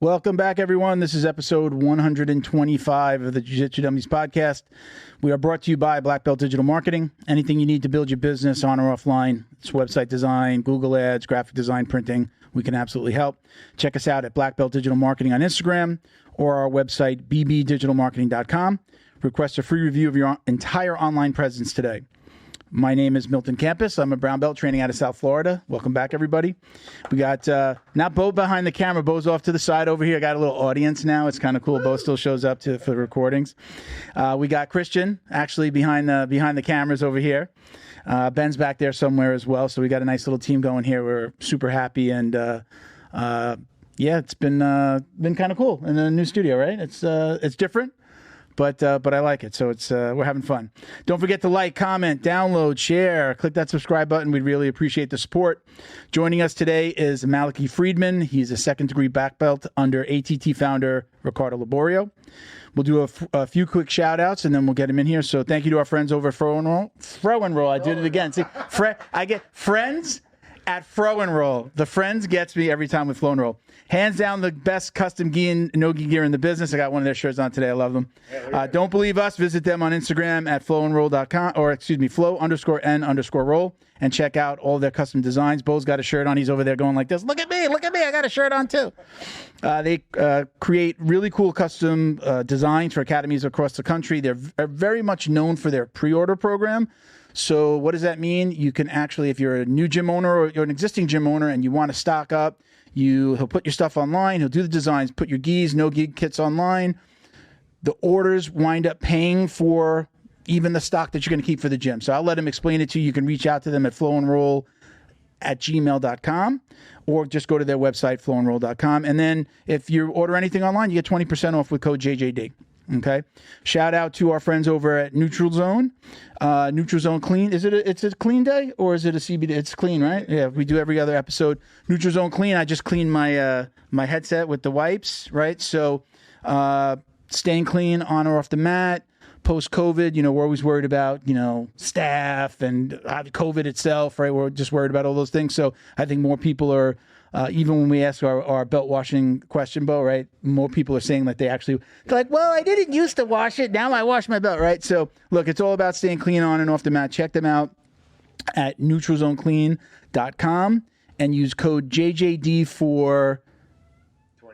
Welcome back, everyone. This is episode 125 of the Jiu-Jitsu Dummies podcast. We are brought to you by Black Belt Digital Marketing. Anything you need to build your business on or offline, it's website design, Google Ads, graphic design, printing, we can absolutely help. Check us out at Black Belt Digital Marketing on Instagram or our website, bbdigitalmarketing.com. Request a free review of your entire online presence today. My name is Milton Campus. I'm a brown belt training out of South Florida. Welcome back, everybody. We got, not Bo behind the camera. Bo's off to the side over here. I got a little audience now. It's kind of cool. Bo still shows up for the recordings. We got Christian actually behind the cameras over here. Ben's back there somewhere as well. So we got a nice little team going here. We're super happy. And yeah, it's been kind of cool in the new studio, right? It's different. But I like it, so it's we're having fun. Don't forget to like, comment, download, share, click that subscribe button. We'd really appreciate the support. Joining us today is Malachy Friedman. He's a second-degree black belt under ATT founder Ricardo Liborio. We'll do a few quick shout-outs, and then we'll get him in here. So thank you to our friends over at Fro and Roll. I did it again. See, I get friends at Fro and Roll. The friends gets me every time with Flow and Roll. Hands down, the best custom gi and no-gi gear in the business. I got one of their shirts on today. I love them. Don't believe us? Visit them on Instagram at flowandroll.com, or excuse me, flow_n_roll, and check out all their custom designs. Bo's got a shirt on. He's over there going like this. Look at me. I got a shirt on too. They create really cool custom designs for academies across the country. They're very much known for their pre-order program. So what does that mean? You can actually, if you're a new gym owner or you're an existing gym owner and you want to stock up, he'll put your stuff online. He'll do the designs, put your gis, no gi kits online. The orders wind up paying for even the stock that you're going to keep for the gym. So I'll let him explain it to you. You can reach out to them at flowandroll@gmail.com or just go to their website, flowandroll.com. And then if you order anything online, you get 20% off with code JJD. Okay. Shout out to our friends over at Neutral Zone. Neutral Zone Clean. It's a clean day or is it a CBD? It's clean, right? Yeah, we do every other episode. Neutral Zone Clean. I just cleaned my my headset with the wipes, right? So staying clean on or off the mat. Post-COVID, we're always worried about, staff and COVID itself, right? We're just worried about all those things. So I think more people are, even when we ask our belt washing question, Bo, right? More people are saying that they're like, well, I didn't used to wash it. Now I wash my belt, right? So look, it's all about staying clean on and off the mat. Check them out at neutralzoneclean.com and use code JJD for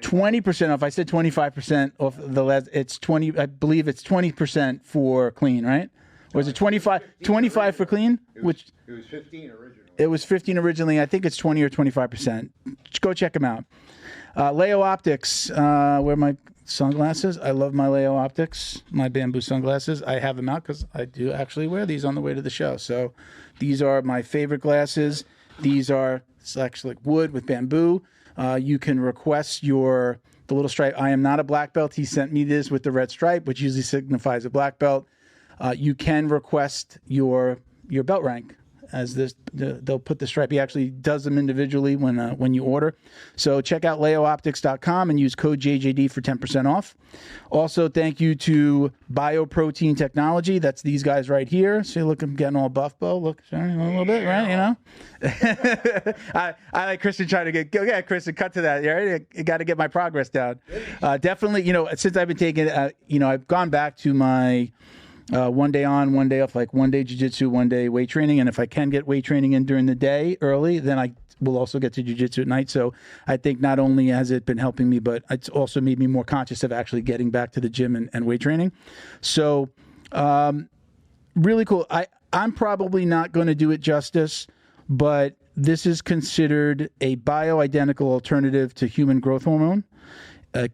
20% off. I said 25% off the last. It's 20. I believe it's 20% for clean, right? Or is it 25? 25 for clean? It was 15 originally. It was 15 originally. I think it's 20 or 25%. Go check them out. Leo Optics. Where are my sunglasses? I love my Leo Optics. My bamboo sunglasses. I have them out because I do actually wear these on the way to the show. So these are my favorite glasses. It's actually like wood with bamboo. You can request the little stripe. I am not a black belt. He sent me this with the red stripe, which usually signifies a black belt. You can request your belt rank as this. They'll put the stripe. He actually does them individually when you order. So check out leooptics.com and use code JJD for 10% off. Also, thank you to Bioprotein Technology. That's these guys right here. See, look, I'm getting all buff, Bo. Look, a little bit, right? I like Kristen trying to yeah, Kristen, cut to that. Right? I got to get my progress down. Definitely, since I've been taking, I've gone back to my one day on, one day off, like one day jiu-jitsu, one day weight training. And if I can get weight training in during the day early, then I will also get to jiu-jitsu at night. So I think not only has it been helping me, but it's also made me more conscious of actually getting back to the gym and weight training. So really cool. I'm probably not going to do it justice, but this is considered a bioidentical alternative to human growth hormone.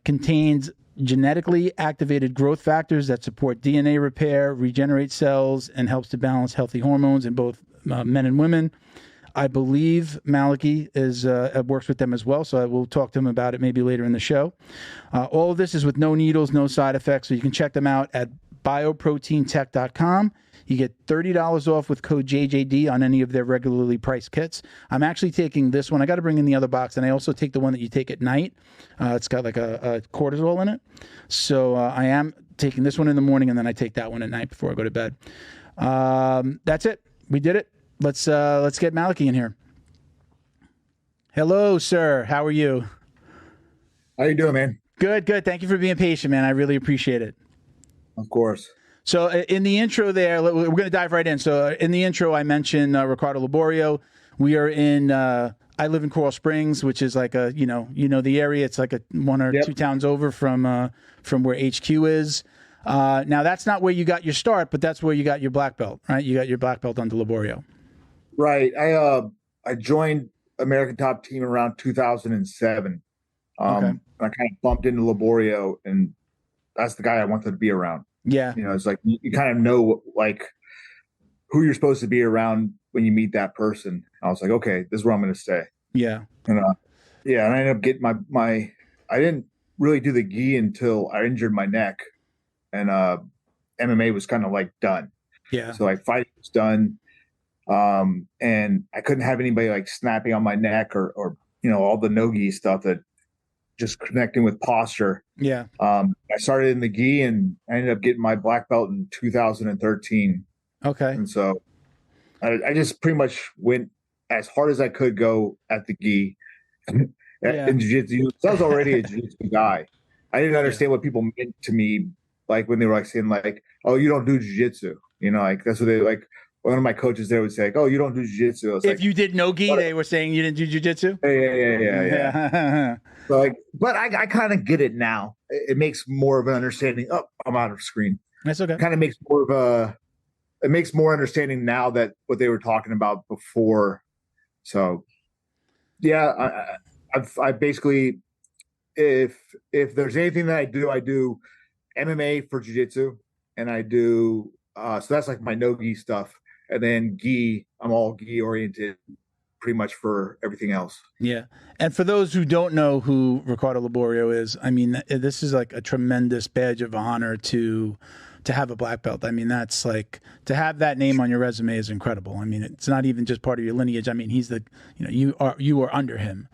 Contains genetically activated growth factors that support DNA repair, regenerate cells, and helps to balance healthy hormones in both men and women. I believe Malachy works with them as well, so I will talk to him about it maybe later in the show. All of this is with no needles, no side effects, so you can check them out at bioproteintech.com. You get $30 off with code JJD on any of their regularly priced kits. I'm actually taking this one. I got to bring in the other box, and I also take the one that you take at night. It's got like a cortisol in it. So I am taking this one in the morning, and then I take that one at night before I go to bed. That's it. We did it. Let's get Malachy in here. Hello, sir. How are you? How you doing, man? Good, good. Thank you for being patient, man. I really appreciate it. Of course. So in the intro there, we're going to dive right in. So in the intro, I mentioned Ricardo Liborio. We are in. I live in Coral Springs, which is like a the area. It's like a one or two towns over from where HQ is. Now that's not where you got your start, but that's where you got your black belt, right? You got your black belt under Liborio. Right. I joined American Top Team around 2007. Okay. And I kind of bumped into Liborio, and that's the guy I wanted to be around. Yeah. You know, it's like you kind of know like who you're supposed to be around when you meet that person. I was like, okay, this is where I'm going to stay. Yeah. And and I ended up getting my. I didn't really do the gi until I injured my neck, and MMA was kind of like done. Yeah. So like fighting was done. And I couldn't have anybody like snapping on my neck or all the no-gi stuff that just connecting with posture. Yeah. I started in the gi and I ended up getting my black belt in 2013. Okay. And so I just pretty much went as hard as I could go at the gi in jiu-jitsu. So I was already a jiu-jitsu guy. I didn't understand what people meant to me, like when they were like saying like, "Oh, you don't do jiu-jitsu," like that's what they like. One of my coaches there would say, like, "Oh, you don't do jiu-jitsu." If you did no gi, they were saying you didn't do jiu-jitsu? Yeah. So like, but I kind of get it now. It makes more of an understanding. Oh, I'm out of screen. That's okay. Kind of makes more of it makes more understanding now that what they were talking about before. So yeah, I basically, if there's anything that I do MMA for jiu-jitsu, and I do so that's like my no-gi stuff. And then gi, I'm all gi oriented pretty much for everything else. Yeah. And for those who don't know who Ricardo Liborio is, I mean, this is like a tremendous badge of honor to have a black belt. I mean, that's like, to have that name on your resume is incredible. I mean, it's not even just part of your lineage. I mean, he's the, you are under him.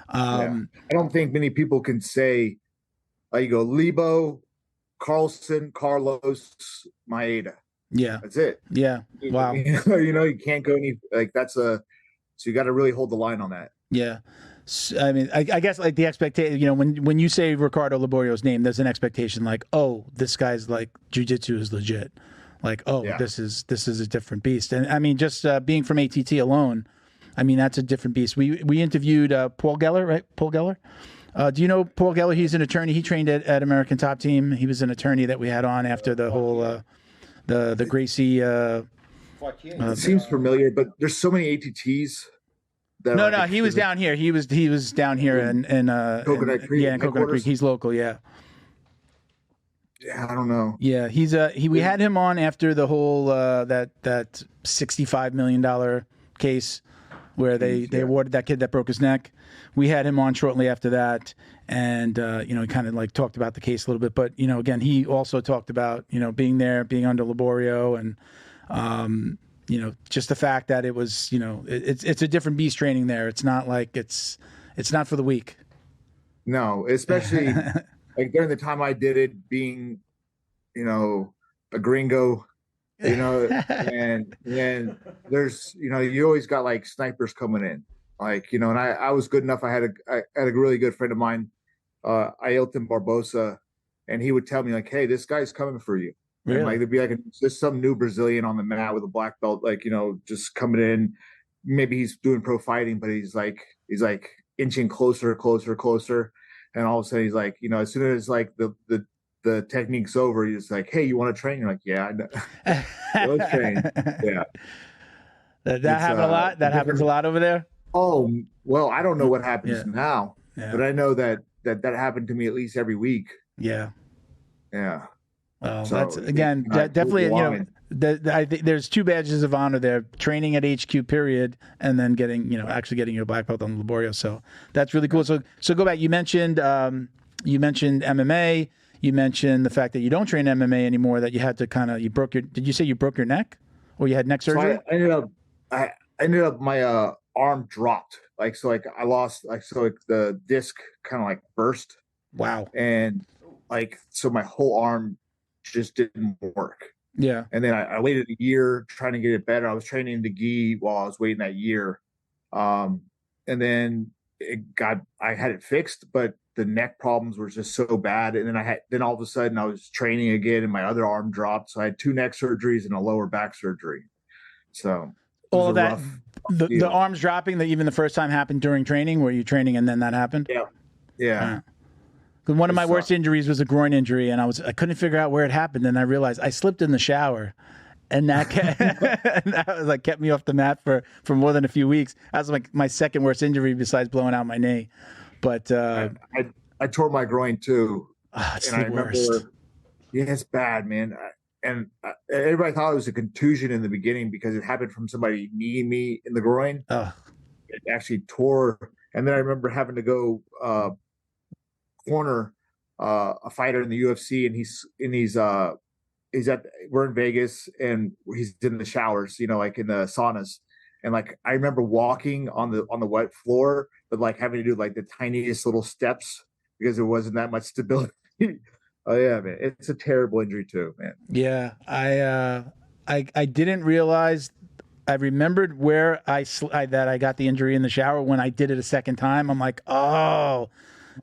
I don't think many people can say, you go Lebo, Carlson, Carlos, Maeda. Yeah. That's it. Yeah. Wow. You can't go any so you got to really hold the line on that. Yeah. I mean, I guess like the expectation, when you say Ricardo Liborio's name, there's an expectation like, oh, this guy's like jiu-jitsu is legit. Like, oh, this is a different beast. And I mean, just being from ATT alone, I mean, that's a different beast. We interviewed Paul Geller, right? Paul Geller. Do you know Paul Geller? He's an attorney. He trained at American Top Team. He was an attorney that we had on after the whole the Gracie. It seems familiar, but there's so many ATTs. No, he was down here. He was down here in Coconut Creek. Yeah, in Coconut Creek. He's local. Yeah. Yeah, I don't know. Yeah, we had him on after the whole that $65 million case where they awarded that kid that broke his neck. We had him on shortly after that, and he kind of like talked about the case a little bit. But again, he also talked about being there, being under Liborio, and just the fact that it was it's a different beast training there. It's not like it's not for the weak. No, especially like during the time I did it, being a gringo. And there's you always got like snipers coming in, like and I was good enough. I had a really good friend of mine, Ailton Barbosa, and he would tell me like, hey, this guy's coming for you. Really? And like there'd be like there's some new Brazilian on the mat with a black belt, like just coming in. Maybe he's doing pro fighting, but he's like inching closer, and all of a sudden he's like, as soon as like the technique's over, he's like, hey, you want to train? You're like, yeah, I know. Let's train. Yeah. That happened a lot. That happens a lot over there. Oh, well, I don't know what happens now, but I know that happened to me at least every week. Yeah. Yeah. Well, so that's again definitely I think there's two badges of honor there: training at HQ period, and then getting actually getting your black belt on Liborio. So that's really cool. So go back. You mentioned MMA. You mentioned the fact that you don't train MMA anymore. That you had to did you say you broke your neck, or you had neck surgery? So I ended up my arm dropped. I lost the disc kind of like burst. Wow. And so my whole arm just didn't work. Yeah. And then I waited a year trying to get it better. I was training the gi while I was waiting that year. And then I had it fixed, but the neck problems were just so bad. And then all of a sudden I was training again and my other arm dropped. So I had 2 neck surgeries and a lower back surgery. So it was All a that, rough the deal. arms dropping, that even the first time happened during training? Were you training and then that happened? Yeah. Because one of my worst injuries was a groin injury, and I couldn't figure out where it happened. And I realized I slipped in the shower, and that kept me off the mat for more than a few weeks. That was like my second worst injury besides blowing out my knee. But I tore my groin too. It's and the worst. Yeah, it's bad, man. Everybody thought it was a contusion in the beginning because it happened from somebody kneeing me in the groin. It actually tore. And then I remember having to go corner a fighter in the UFC, and we're in Vegas and he's in the showers, like in the saunas. And like I remember walking on the wet floor, but like having to do like the tiniest little steps because there wasn't that much stability. Oh yeah, man, it's a terrible injury too, man. Yeah, I didn't realize. I remembered where that I got the injury in the shower when I did it a second time. I'm like,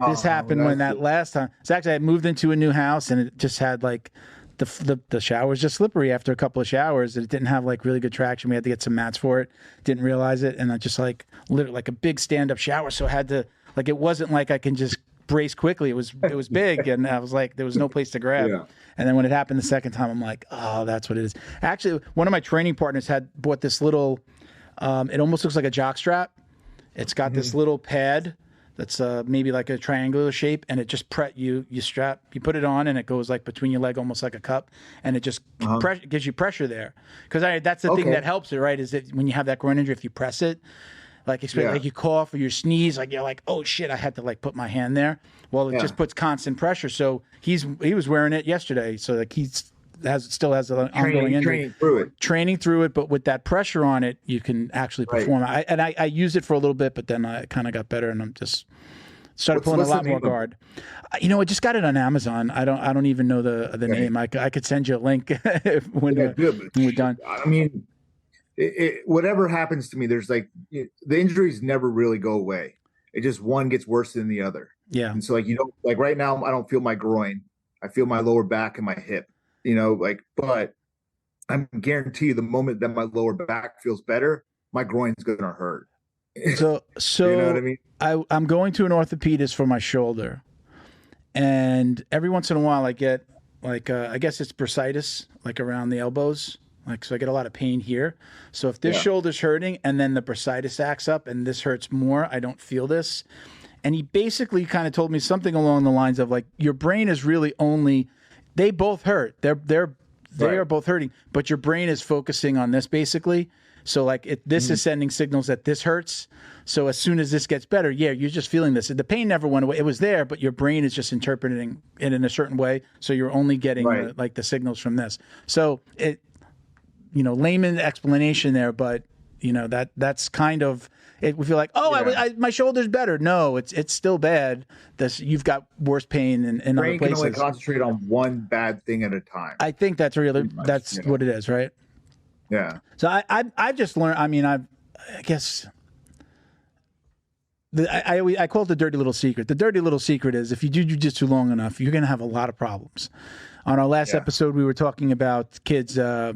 this happened when that last time. So actually, I moved into a new house and it just had like the shower was just slippery after a couple of showers. It didn't have like really good traction. We had to get some mats for it. Didn't realize it, and I just like literally like a big stand up shower. So I had to like it wasn't like I can just brace quickly. It was big, and I was like there was no place to grab. Yeah. And then when it happened the second time, I'm like, oh, that's what it is. Actually, one of my training partners bought this little. It almost looks like a jock strap. It's got this little pad that's maybe like a triangular shape, and it just you put it on, and it goes like between your leg, almost like a cup, and it just gives you pressure there. Because that's the thing that helps it, right? Is that when you have that groin injury, if you press it, like especially like you cough or you sneeze, like you're like, oh shit, I had to like put my hand there. Well, it just puts constant pressure. So he was wearing it yesterday, so like still has an ongoing injury. Training through it, but with that pressure on it, you can actually perform. I used it for a little bit, but then I kind of got better, and I'm just started pulling a lot more guard. I just got it on Amazon. I don't even know the name. I could send you a link when we're done. I mean, whatever happens to me, there's like the injuries never really go away. It just one gets worse than the other. Yeah. And so like right now, I don't feel my groin. I feel my lower back and my hip. But I'm guarantee you the moment that my lower back feels better, my groin's gonna hurt. So you know what I mean? I'm going to an orthopedist for my shoulder, and every once in a while I get like I guess it's bursitis, like around the elbows. Like, so I get a lot of pain here. So if this shoulder's hurting and then the bursitis acts up and this hurts more, I don't feel this. And he basically kind of told me something along the lines of like, your brain is really they both hurt. They are both hurting, but your brain is focusing on this basically. So like this is sending signals that this hurts. So as soon as this gets better, you're just feeling this. The pain never went away. It was there, but your brain is just interpreting it in a certain way. So you're only getting the signals from this. So layman explanation there, but that's kind of it. We feel like, my shoulder's better. No, it's still bad. You've got worse pain in other places. Brain can only concentrate on one bad thing at a time. I think that's really that's what it is, right? Yeah. So I've just learned. I mean, I guess. I call it the dirty little secret. The dirty little secret is if you do jiu-jitsu long enough, you're going to have a lot of problems. On our last episode, we were talking about kids or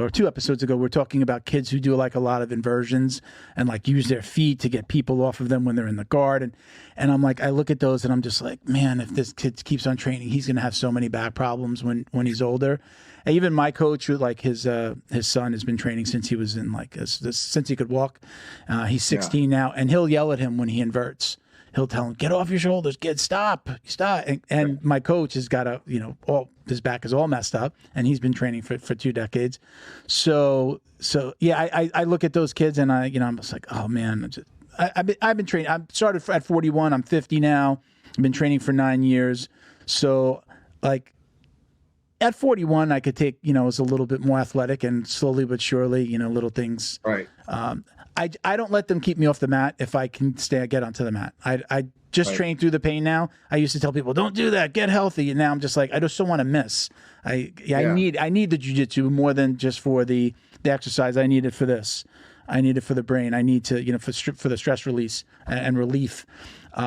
2 episodes ago, we were talking about kids who do like a lot of inversions and like use their feet to get people off of them when they're in the guard. And I'm like, I look at those and I'm just like, man, if this kid keeps on training, he's going to have so many back problems when he's older. And even my coach, like his son has been training since he was in since he could walk. He's 16 now, and he'll yell at him when he inverts. He'll tell him, get off your shoulders, kid, stop. And my coach has got his back is all messed up, and he's been training for 2 decades. So I look at those kids and I'm just like, oh man, I've been training. I started at 41. I'm 50 now. I've been training for 9 years. So like at 41, I could take, was a little bit more athletic, and slowly but surely, little things. Right. I don't let them keep me off the mat if I can get onto the mat. I just train through the pain now. I used to tell people, don't do that, get healthy. And now I'm just like, I just don't want to miss. I need the jiu-jitsu more than just for the exercise. I need it for this. I need it for the brain. I need to, for the stress release and relief.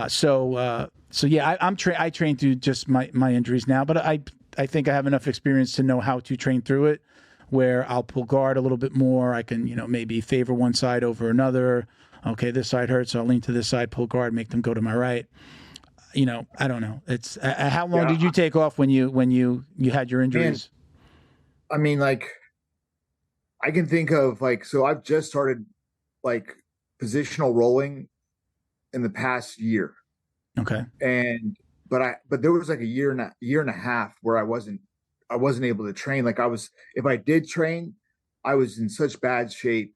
So yeah, I train through just my injuries now, but I think I have enough experience to know how to train through it, where I'll pull guard a little bit more. I can, maybe favor one side over another. Okay, this side hurts, so I'll lean to this side, pull guard, make them go to my right. I don't know. It's how long did you take off when you had your injuries? Man, I mean, like, I can think of so I've just started positional rolling in the past year. Okay. But there was a year and a half where I wasn't able to train. If I did train, I was in such bad shape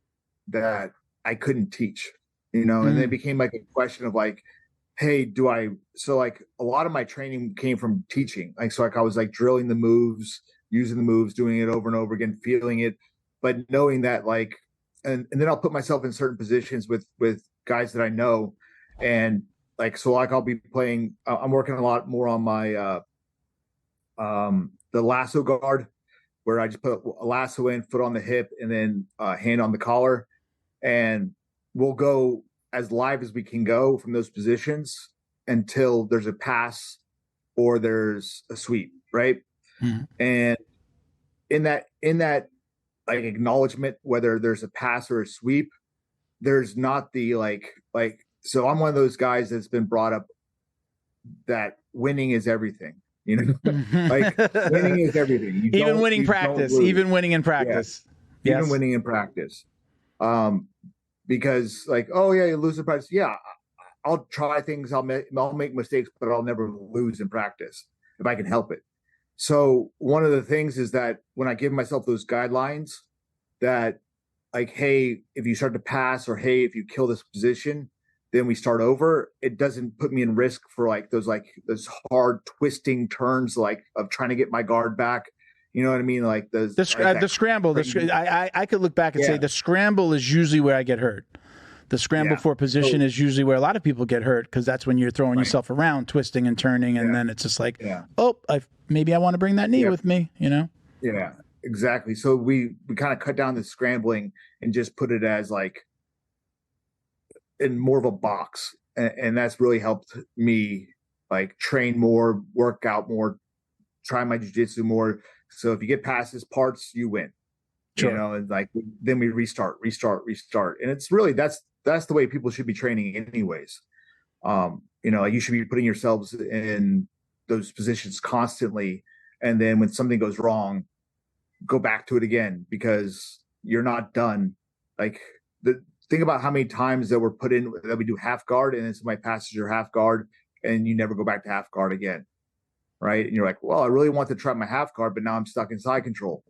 that I couldn't teach, and it became a question of hey, so a lot of my training came from teaching. I was drilling the moves, using the moves, doing it over and over again, feeling it, but knowing that and then I'll put myself in certain positions with guys that I know. And I'll be playing, I'm working a lot more on my, the lasso guard, where I just put a lasso in, foot on the hip, and then hand on the collar. And we'll go as live as we can go from those positions until there's a pass or there's a sweep, right? Mm-hmm. And in that acknowledgement, whether there's a pass or a sweep, there's not the so I'm one of those guys that's been brought up that winning is everything, winning is everything. Even winning practice, even winning in practice. Yeah. Yes. Even winning in practice. Because oh yeah, you lose in practice. Yeah, I'll try things. I'll make mistakes, but I'll never lose in practice if I can help it. So one of the things is that when I give myself those guidelines that hey, if you start to pass, or hey, if you kill this position, then we start over. It doesn't put me in risk for those hard twisting turns of trying to get my guard back. You know what I mean? The scramble. I could look back and say the scramble is usually where I get hurt. The scramble for position is usually where a lot of people get hurt, because that's when you're throwing yourself around, twisting and turning, and then it's just maybe I want to bring that knee with me. Yeah, exactly. So we kind of cut down the scrambling and just put it as in more of a box, and that's really helped me train more, work out more, try my jiu-jitsu more. So if you get past this parts, you win. Sure. And then we restart. And it's really that's the way people should be training anyways. You should be putting yourselves in those positions constantly, and then when something goes wrong, go back to it again, because you're not done. Think about how many times that we're put in that we do half guard, and then somebody passes your half guard and you never go back to half guard again. Right. And you're well, I really want to try my half guard, but now I'm stuck in side control.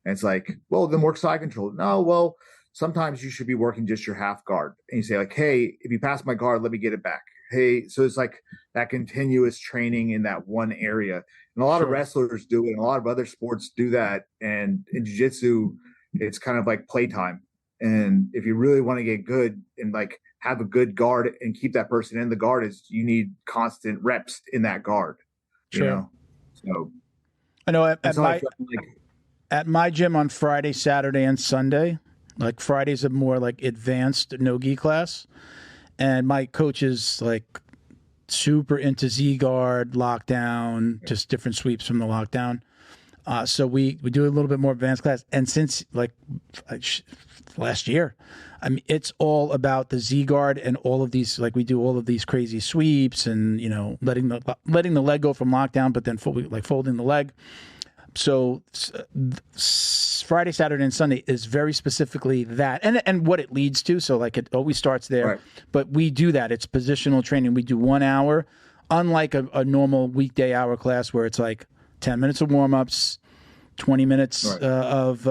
And it's well, then work side control. No, well, sometimes you should be working just your half guard. And you say hey, if you pass my guard, let me get it back. Hey, so it's that continuous training in that one area. And a lot of wrestlers do it, and a lot of other sports do that. And in jiu-jitsu, it's kind of playtime. And if you really want to get good and have a good guard and keep that person in the guard, you need constant reps in that guard. Sure. So I know at my gym on Friday, Saturday, and Sunday, Friday's a more advanced no-gi class, and my coach is super into Z-guard, lockdown, just different sweeps from the lockdown. So we do a little bit more advanced class, and since last year, I mean, it's all about the Z-guard and all of these, we do all of these crazy sweeps and, letting the leg go from lockdown, but then folding the leg. So Friday, Saturday, and Sunday is very specifically that, and what it leads to. So it always starts there, right. But we do that. It's positional training. We do 1 hour, unlike a normal weekday hour class where it's 10 minutes of warm-ups, 20 minutes of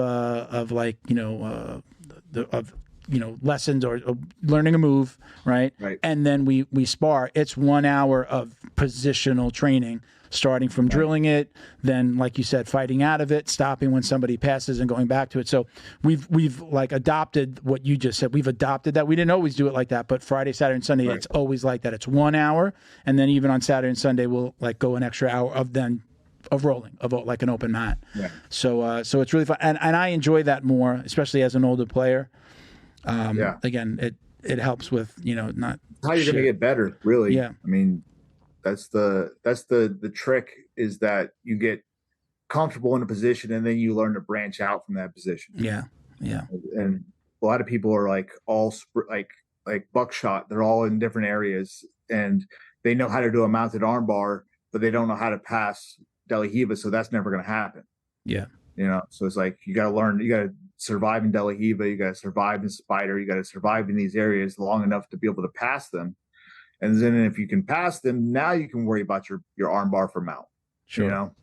lessons or learning a move, right? And then we spar. It's 1 hour of positional training, starting from drilling it, then, like you said, fighting out of it, stopping when somebody passes and going back to it. So we've adopted what you just said. We've adopted that. We didn't always do it like that, but Friday, Saturday, and Sunday, it's always like that. It's 1 hour, and then even on Saturday and Sunday, we'll go an extra hour of rolling, of an open mat. Yeah. So it's really fun, and I enjoy that more, especially as an older player. Again, it helps with not how you're going to get better, really. Yeah. I mean, that's the trick, is that you get comfortable in a position and then you learn to branch out from that position. Yeah. Yeah. And a lot of people are like like buckshot. They're all in different areas and they know how to do a mounted arm bar, but they don't know how to pass De La Riva. So that's never going to happen. Yeah. You know, so it's like, you got to learn, you got to survive in De La Riva, you got to survive in Spider, you got to survive in these areas long enough to be able to pass them. And then if you can pass them, now you can worry about your arm bar for mount. Sure. You know?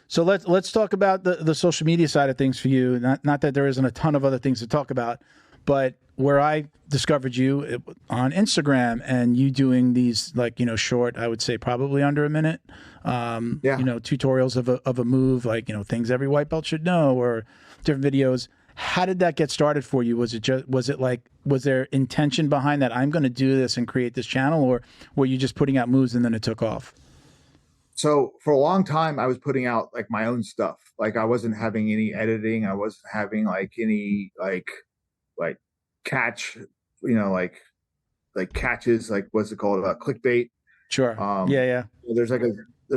So let's talk about the social media side of things for you. Not that there isn't a ton of other things to talk about, but where I discovered you on Instagram and you doing these, like, you know, short, I would say probably under a minute, you know, tutorials of a move, like, you know, things every white belt should know, or different videos. How did that get started for you? Was there intention behind that? I'm going to do this and create this channel, or were you just putting out moves and then it took off? So for a long time, I was putting out like my own stuff. Like, I wasn't having any editing. I wasn't having like any like catch, you know, like catches, like what's it called? Clickbait. Sure. Yeah. There's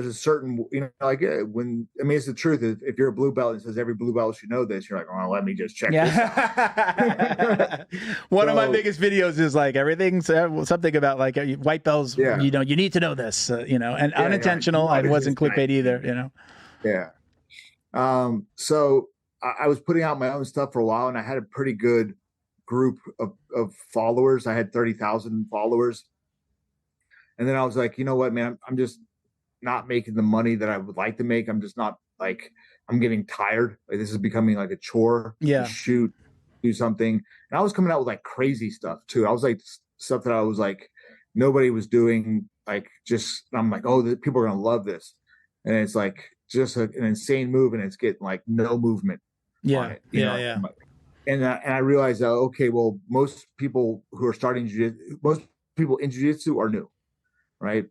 a certain, you know, like when, I mean, it's the truth. If you're a blue belt and it says every blue belt should know this, you're like, oh, let me just check this out. One of my biggest videos is like everything's something about like white belts, you know, you need to know this, you know, and unintentional. I wasn't clickbait either, you know? Yeah. So I was putting out my own stuff for a while, and I had a pretty good group of followers. I had 30,000 followers. And then I was like, you know what, man, I'm just not making the money that I would like to make. I'm just not, like, I'm getting tired. Like, this is becoming like a chore to shoot, do something. And I was coming out with like crazy stuff too. I was like stuff that I was like, nobody was doing, like, just, I'm like, oh, people are going to love this. And it's like just an insane move, and it's getting like no movement on it, you know? And I realized that, okay, well, most people who are starting most people in jiu-jitsu are new, right?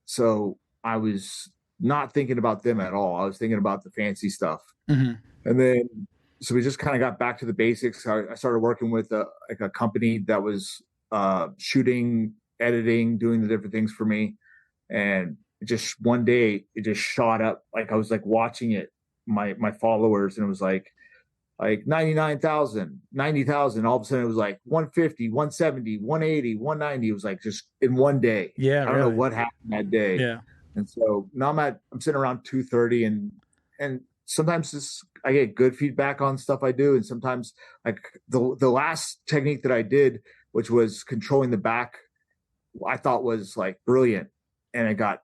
So I was not thinking about them at all. I was thinking about the fancy stuff. Mm-hmm. And then, so we just kind of got back to the basics. I started working with a company that was shooting, editing, doing the different things for me. And just one day, it just shot up. Like, I was like watching it, my followers, and it was like 99,000, 90,000. All of a sudden it was like 150, 170, 180, 190. It was like just in one day. Yeah. I don't know what happened that day. Yeah. And so now I'm sitting around 230, and sometimes I get good feedback on stuff I do. And sometimes, like the last technique that I did, which was controlling the back, I thought was like brilliant. And it got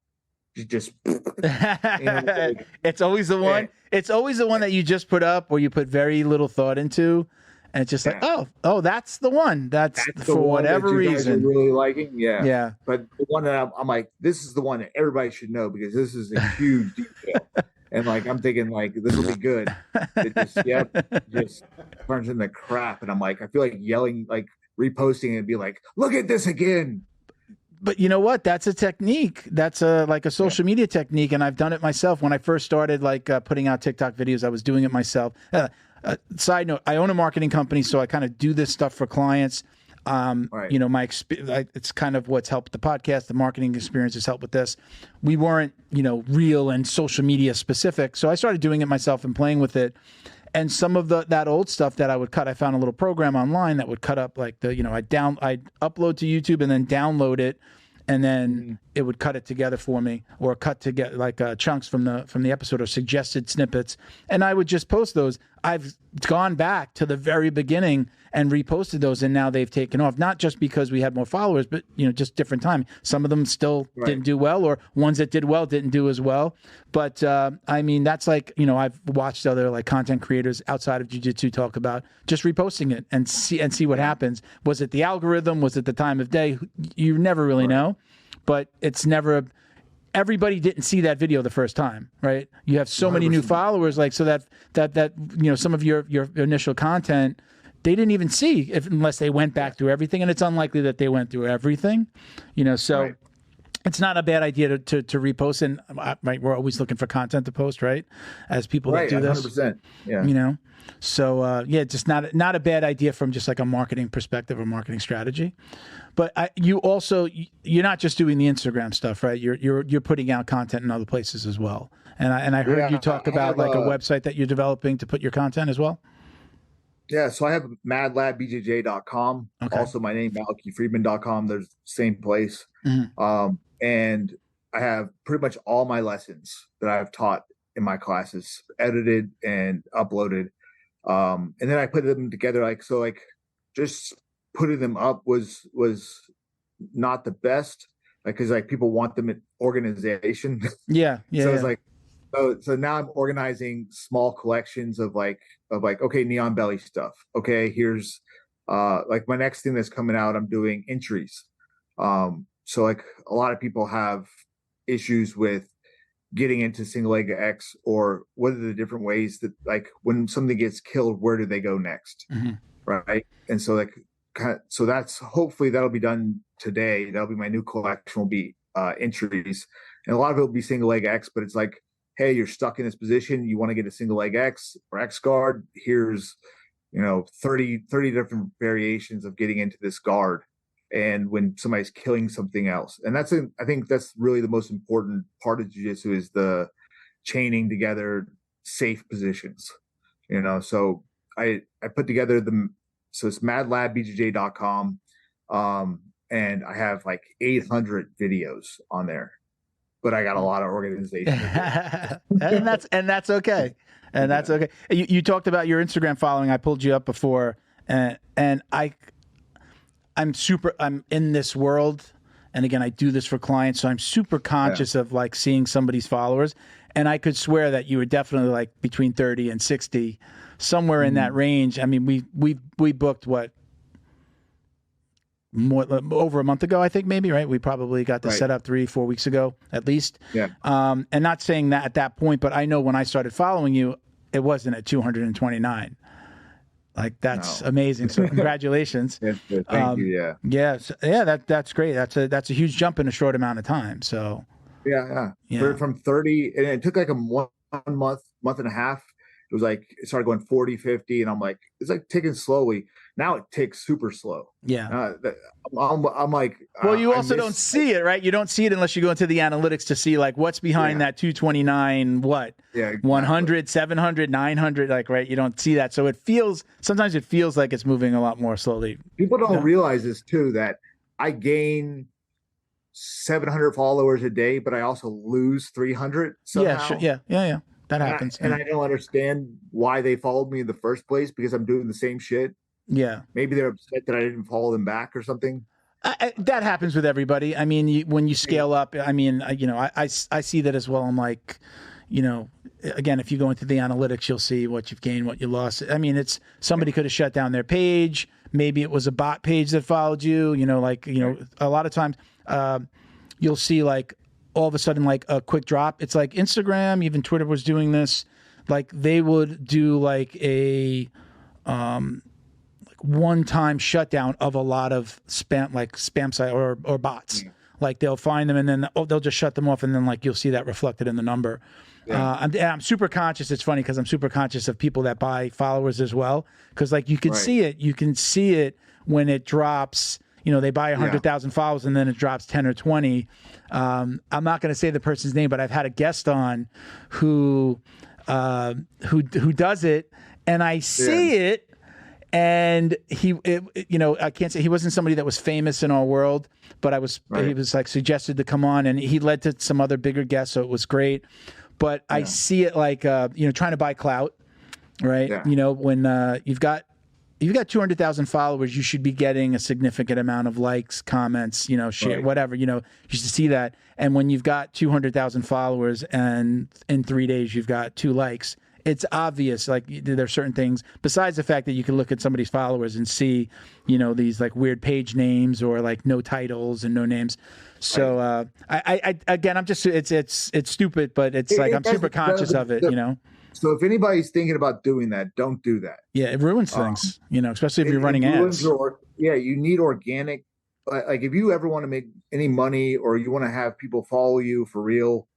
just, you know, like, it's always the one. It's always the one that you just put up, or you put very little thought into, and it's just like, oh, that's the one. That's for whatever reason really liking. Yeah. But the one that I'm like, this is the one that everybody should know, because this is a huge detail. And like, I'm thinking like, this will be good. It just turns into crap. And I'm like, I feel like yelling, like reposting and be like, look at this again. But you know what? That's a technique. That's like a social media technique, and I've done it myself. When I first started putting out TikTok videos, I was doing it myself. Side note: I own a marketing company, so I kind of do this stuff for clients. You know, it's kind of what's helped the podcast. The marketing experience has helped with this. We weren't, you know, real and social media specific, so I started doing it myself and playing with it. And some of that old stuff that I would cut, I found a little program online that would cut up like I'd upload to YouTube and then download it, and then it would cut it together for me, or cut together like chunks from the episode or suggested snippets, and I would just post those. I've gone back to the very beginning and reposted those, and now they've taken off. Not just because we had more followers, but you know, just different time. Some of them still didn't do well, or ones that did well didn't do as well. But I mean, that's like, you know, I've watched other like content creators outside of jiu-jitsu talk about just reposting it and see what happens. Was it the algorithm? Was it the time of day? You never really know, but it's never. Everybody didn't see that video the first time, right? You have so 100%. Many new followers, like, so that you know, some of your initial content, they didn't even see unless they went back through everything, and it's unlikely that they went through everything, you know. So it's not a bad idea to repost. And right, we're always looking for content to post, right? As people that do this, 100%. Yeah. you know. So yeah, just not a bad idea from just like a marketing perspective or marketing strategy. But you're not just doing the Instagram stuff, right? You're putting out content in other places as well. And I heard you talk about like a website that you're developing to put your content as well. Yeah, so I have madlabbjj.com. Okay. Also, my name, malachyfriedman.com. There's the same place. And I have pretty much all my lessons that I've taught in my classes edited and uploaded. And then I put them together like just putting them up was not the best, because like people want them in organization. Yeah. So it's like, so now I'm organizing small collections of like, okay, neon belly stuff. Okay, here's like my next thing that's coming out, I'm doing entries. So like a lot of people have issues with getting into single leg X, or what are the different ways that, like, when something gets killed, where do they go next? Right. And so like, so that's, hopefully that'll be done today. That'll be my new collection, will be entries. And a lot of it will be single leg X, but it's like, hey, you're stuck in this position. You want to get a single leg X or X guard. Here's, 30 different variations of getting into this guard. And when somebody's killing something else, and I think that's really the most important part of jiu-jitsu, is the chaining together safe positions, so I put together so it's madlabbjj.com. And I have like 800 videos on there, but I got a lot of organization. and that's okay. And that's okay. You talked about your Instagram following. I pulled you up before, and I'm in this world, and again, I do this for clients, so I'm super conscious of like seeing somebody's followers, and I could swear that you were definitely like between 30 and 60, somewhere in that range. I mean, we booked over a month ago, I think, maybe, right? We probably got the set up 3-4 weeks ago, at least. Yeah. And not saying that at that point, but I know when I started following you, it wasn't at 229. Like, that's amazing. So congratulations. Thank you. Yeah. Yeah. That's great. That's a huge jump in a short amount of time. So yeah. From 30, and it took like a 1 month and a half. It was like, it started going 40, 50, and I'm like, it's like ticking slowly. Now it ticks super slow. Yeah. I'm like, well, you also don't see it, right? You don't see it unless you go into the analytics to see like what's behind that 229, what? Yeah, exactly. 100, 700, 900, like, right? You don't see that. So sometimes it feels like it's moving a lot more slowly. People don't realize this too, that I gain 700 followers a day, but I also lose 300 somehow. Yeah, sure. Yeah. That happens. And I don't understand why they followed me in the first place, because I'm doing the same shit. Yeah. Maybe they're upset that I didn't follow them back or something. That happens with everybody. I mean, when you scale up, I mean, I see that as well. I'm like, again, if you go into the analytics, you'll see what you've gained, what you lost. I mean, somebody could have shut down their page. Maybe it was a bot page that followed you, a lot of times you'll see like all of a sudden like a quick drop. It's like Instagram, even Twitter was doing this. Like they would do like a one-time shutdown of a lot of spam site or bots. Like they'll find them and then they'll just shut them off, and then like you'll see that reflected in the number. I'm super conscious. It's funny because I'm super conscious of people that buy followers as well, because like you can see it. You can see it when it drops. They buy 100,000 followers and then it drops 10 or 20. I'm not going to say the person's name, but I've had a guest on who does it, and I see it. And I can't say he wasn't somebody that was famous in our world, but he was like suggested to come on, and he led to some other bigger guests, so it was great. But I see it like trying to buy clout, right? Yeah. When you've got 200,000 followers, you should be getting a significant amount of likes, comments, share, whatever. You should see that. And when you've got 200,000 followers and in 3 days you've got 2 likes, it's obvious. Like there's certain things besides the fact that you can look at somebody's followers and see, these like weird page names or like no titles and no names. So I again, I'm just it's stupid, but it's like I'm super conscious of it. So if anybody's thinking about doing that, don't do that. Yeah, it ruins things. Especially if you're running ads. You need organic like if you ever want to make any money or you want to have people follow you for real,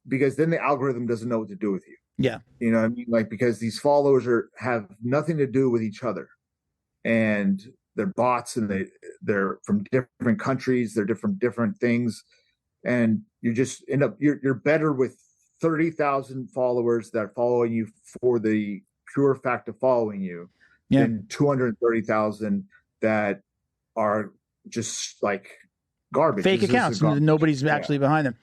because then the algorithm doesn't know what to do with you. Yeah. You know what I mean? Like, because these followers have nothing to do with each other, and they're bots, and they're from different countries, they're different things, and you just end up you're better with 30,000 followers that are following you for the pure fact of following you than 230,000 that are just like garbage. Fake accounts. Nobody's actually behind them.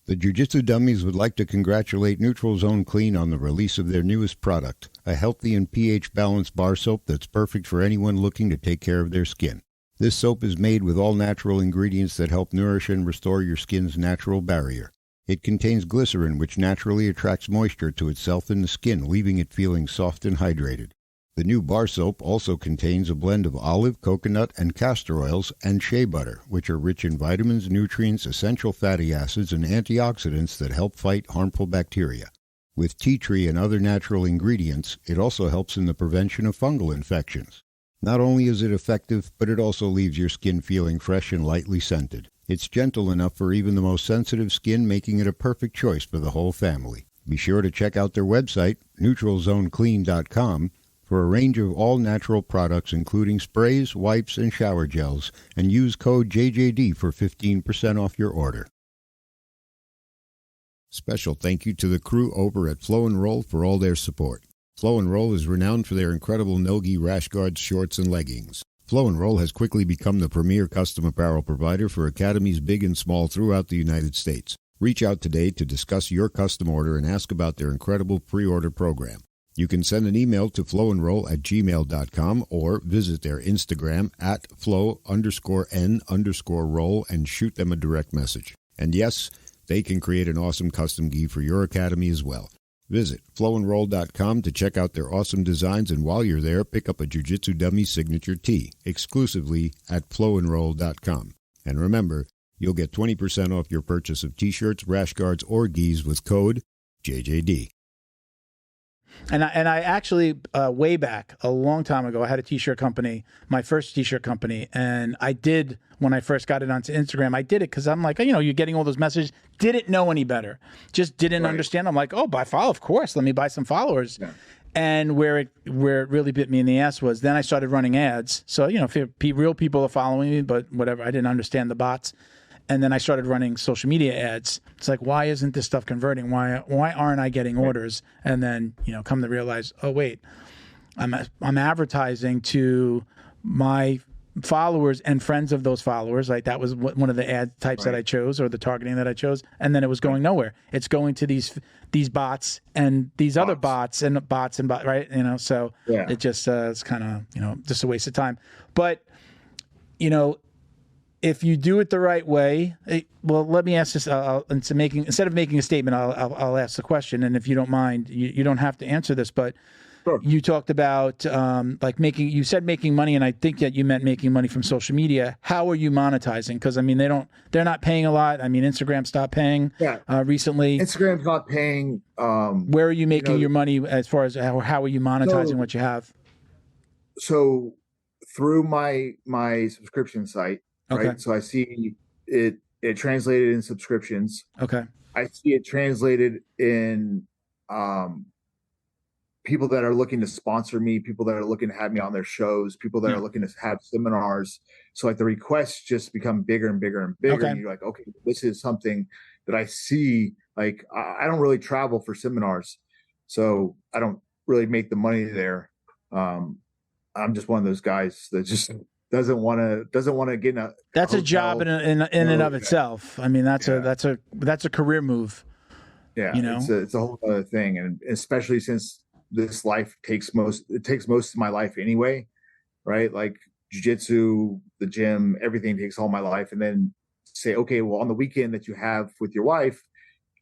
The Jiu-Jitsu Dummies would like to congratulate Neutral Zone Clean on the release of their newest product, a healthy and pH-balanced bar soap that's perfect for anyone looking to take care of their skin. This soap is made with all natural ingredients that help nourish and restore your skin's natural barrier. It contains glycerin, which naturally attracts moisture to itself in the skin, leaving it feeling soft and hydrated. The new bar soap also contains a blend of olive, coconut, and castor oils and shea butter, which are rich in vitamins, nutrients, essential fatty acids, and antioxidants that help fight harmful bacteria. With tea tree and other natural ingredients, it also helps in the prevention of fungal infections. Not only is it effective, but it also leaves your skin feeling fresh and lightly scented. It's gentle enough for even the most sensitive skin, making it a perfect choice for the whole family. Be sure to check out their website, neutralzoneclean.com, for a range of all-natural products including sprays, wipes, and shower gels, and use code JJD for 15% off your order. Special thank you to the crew over at Flow and Roll for all their support. Flow and Roll is renowned for their incredible no-gi rash guards, shorts, and leggings. Flow and Roll has quickly become the premier custom apparel provider for academies big and small throughout the United States. Reach out today to discuss your custom order and ask about their incredible pre-order program. You can send an email to flowandroll@gmail.com or visit their Instagram at flow_n_roll and shoot them a direct message. And yes, they can create an awesome custom gi for your academy as well. Visit flowandroll.com to check out their awesome designs, and while you're there, pick up a Jiu-Jitsu Dummy signature tee exclusively at flowandroll.com. And remember, you'll get 20% off your purchase of t-shirts, rash guards, or gis with code JJD. And I actually, way back, a long time ago, I had a t-shirt company, my first t-shirt company, and I did, when I first got it onto Instagram, I did it because I'm like, you know, you're getting all those messages, didn't know any better, just didn't understand. I'm like, oh, buy follow, of course, let me buy some followers. Yeah. And where it really bit me in the ass was then I started running ads. So, you know, if real people are following me, but whatever, I didn't understand the bots. And then I started running social media ads. It's like, why isn't this stuff converting? Why aren't I getting orders? And then, you know, come to realize, oh wait, I'm advertising to my followers and friends of those followers. Like that was one of the ad types that I chose, or the targeting that I chose. And then it was going nowhere. It's going to these bots and these other bots and bots, right? You know, so it just it's kind of, you know, just a waste of time. But, you know, if you do it the right way, well, let me ask this. Instead of making a statement, I'll ask the question. And if you don't mind, you don't have to answer this, but you talked about you said making money, and I think that you meant making money from social media. How are you monetizing? Because I mean, they're not paying a lot. I mean, Instagram stopped paying recently. Instagram's not paying. Where are you making your money as far as how are you monetizing what you have? So through my subscription site. Okay. Right. So I see it translated in subscriptions. Okay. I see it translated in people that are looking to sponsor me, people that are looking to have me on their shows, people that are looking to have seminars. So like the requests just become bigger and bigger and bigger. Okay. And you're like, okay, this is something that I see. Like I don't really travel for seminars, so I don't really make the money there. I'm just one of those guys that just doesn't want to get in a that's hotel. A job in and of itself. I mean, that's a career move. Yeah, you know, it's a whole other thing, and especially since this life takes most of my life anyway, right? Like jiu-jitsu, the gym, everything takes all my life, and then say, okay, well, on the weekend that you have with your wife,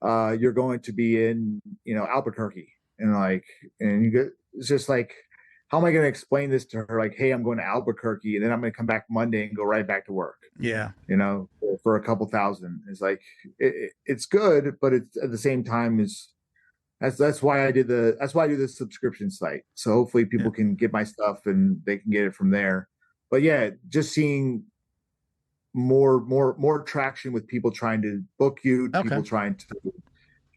you're going to be in, you know, Albuquerque, and you get, it's just like, how am I going to explain this to her? Like, hey, I'm going to Albuquerque, and then I'm going to come back Monday and go right back to work. Yeah. You know, for a couple thousand. It's like, it's good, but it's at the same time that's why I do the subscription site. So hopefully people can get my stuff and they can get it from there. but yeah, just seeing more traction with people trying to book you, Okay. people trying to,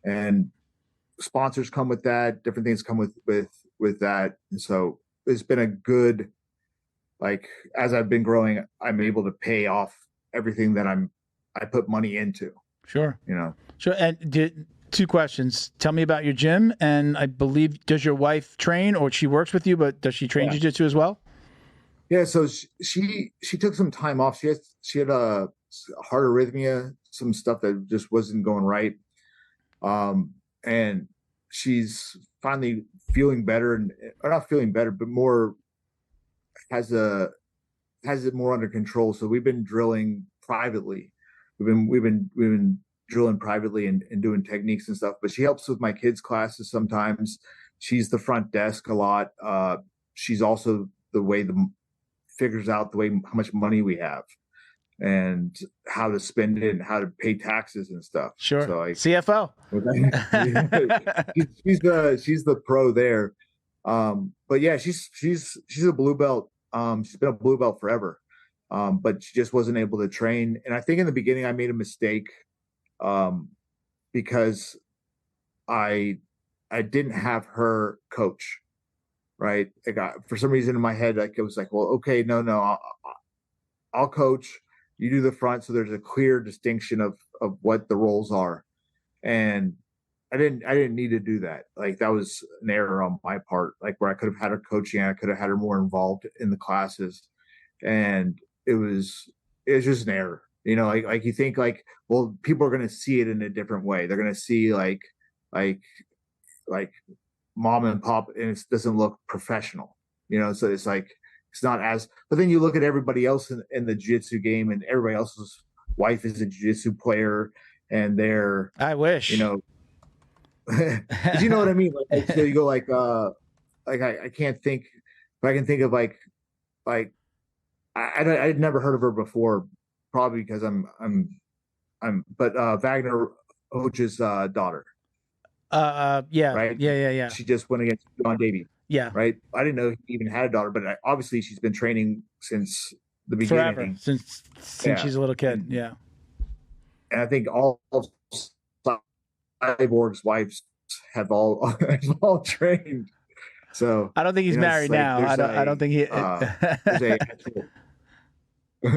and sponsors come with that, different things come with that. And so it's been a good, like, as I've been growing, I'm able to pay off everything that I put money into. Sure. You know. Sure. And two questions. Tell me about your gym. And I believe, does your wife train, or she works with you, but does she train jiu-jitsu as well? Yeah. So she took some time off. She had a heart arrhythmia, some stuff that just wasn't going right. And she's finally feeling better, or not feeling better, but more has it more under control. So we've been drilling privately. We've been drilling privately and doing techniques and stuff. But she helps with my kids' classes sometimes. She's the front desk a lot. She's also figures out how much money we have and how to spend it and how to pay taxes and stuff. Sure. So CFO. she's the pro there. But yeah, she's a blue belt. She's been a blue belt forever. But she just wasn't able to train. And I think in the beginning I made a mistake because I didn't have her coach. Right. For some reason in my head, like, it was like, well, okay, no, I'll coach. You do the front. So there's a clear distinction of what the roles are. And I didn't need to do that. Like, that was an error on my part, like, where I could have had her coaching. I could have had her more involved in the classes. And it was just an error. You know, like you think, like, well, people are going to see it in a different way. They're going to see like mom and pop, and it doesn't look professional, you know. So it's like, it's not as, but then you look at everybody else in the jiu-jitsu game, and everybody else's wife is a jiu-jitsu player, and they're, I wish, you know, you know what I mean? Like, so you go like I can't think, but I can think of like I'd never heard of her before, probably because but Wagner Hoch's daughter. Yeah. Right. Yeah. She just went against John Davey. Yeah. Right. I didn't know he even had a daughter, but obviously she's been training since the beginning. Forever. Since she's a little kid. Yeah. And I think all Cyborg's wives have all trained. So I don't think he's married now. I don't think he.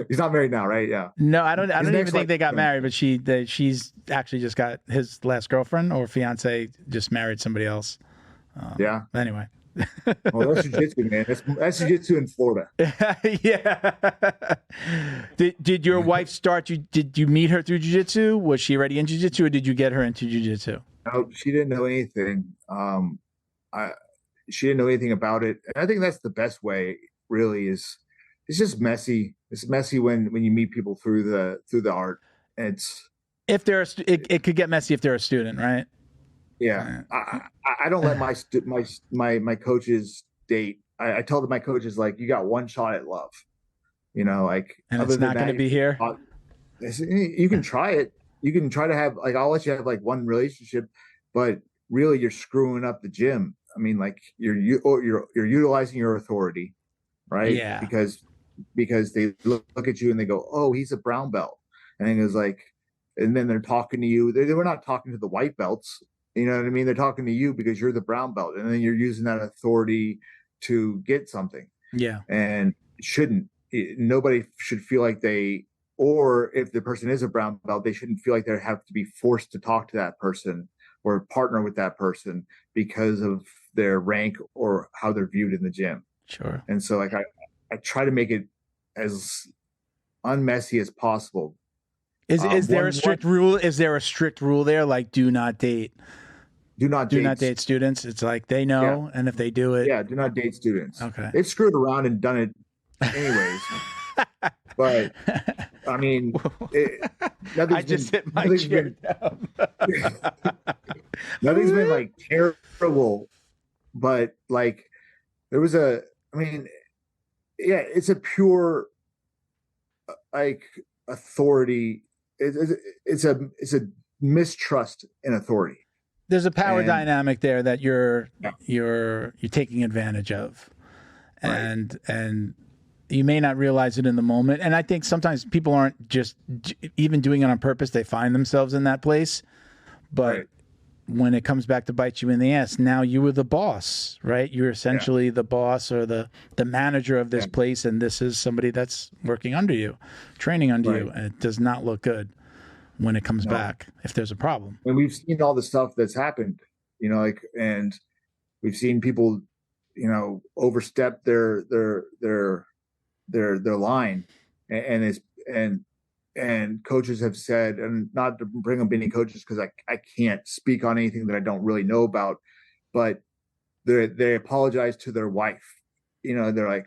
He's not married now, right? Yeah. No, I don't even think they got married, but she's actually just got his last girlfriend or fiance just married somebody else. Yeah. Anyway. Well, that's jiu-jitsu, man. That's jiu-jitsu in Florida. Yeah. Did your wife start you? Did you meet her through jiu-jitsu? Was she already in jiu-jitsu, or did you get her into jiu-jitsu? No, she didn't know anything. She didn't know anything about it. And I think that's the best way, really, is it's just messy. It's messy when you meet people through the art. And it could get messy if they're a student, right? Yeah. I don't let my coaches date. I told my coaches, like, you got one shot at love, you know, like, and it's not going to be here. You can try it. You can try to have, like, I'll let you have like one relationship, but really you're screwing up the gym. I mean, like, you're utilizing your authority, right? Yeah. Because they look at you and they go, oh, he's a brown belt. And then it's like, and then they're talking to you. They were not talking to the white belts. You know what I mean? They're talking to you because you're the brown belt. And then you're using that authority to get something. Yeah. And nobody should feel like or if the person is a brown belt, they shouldn't feel like they have to be forced to talk to that person or partner with that person because of their rank or how they're viewed in the gym. Sure. And so, like, I try to make it as unmessy as possible. Is there a strict rule? Is there a strict rule there? Like, do not date students. It's like, they know. Yeah. And if they do it. Yeah. Do not date students. Okay. They've screwed around and done it anyways. But I mean, I just hit my chair down. Nothing's been like terrible, but like it's a pure like authority. It's a mistrust in authority. There's a power dynamic there that you're taking advantage of, and you may not realize it in the moment. And I think sometimes people aren't just even doing it on purpose. They find themselves in that place. But Right. when it comes back to bite you in the ass, now you were the boss, right? You're essentially the boss or the manager of this place, and this is somebody that's working under you, training under you, and it does not look good when it comes back if there's a problem. And we've seen all the stuff that's happened, and we've seen people, overstep their line, and coaches have said, and not to bring up any coaches because I can't speak on anything that I don't really know about, but they apologize to their wife. They're like,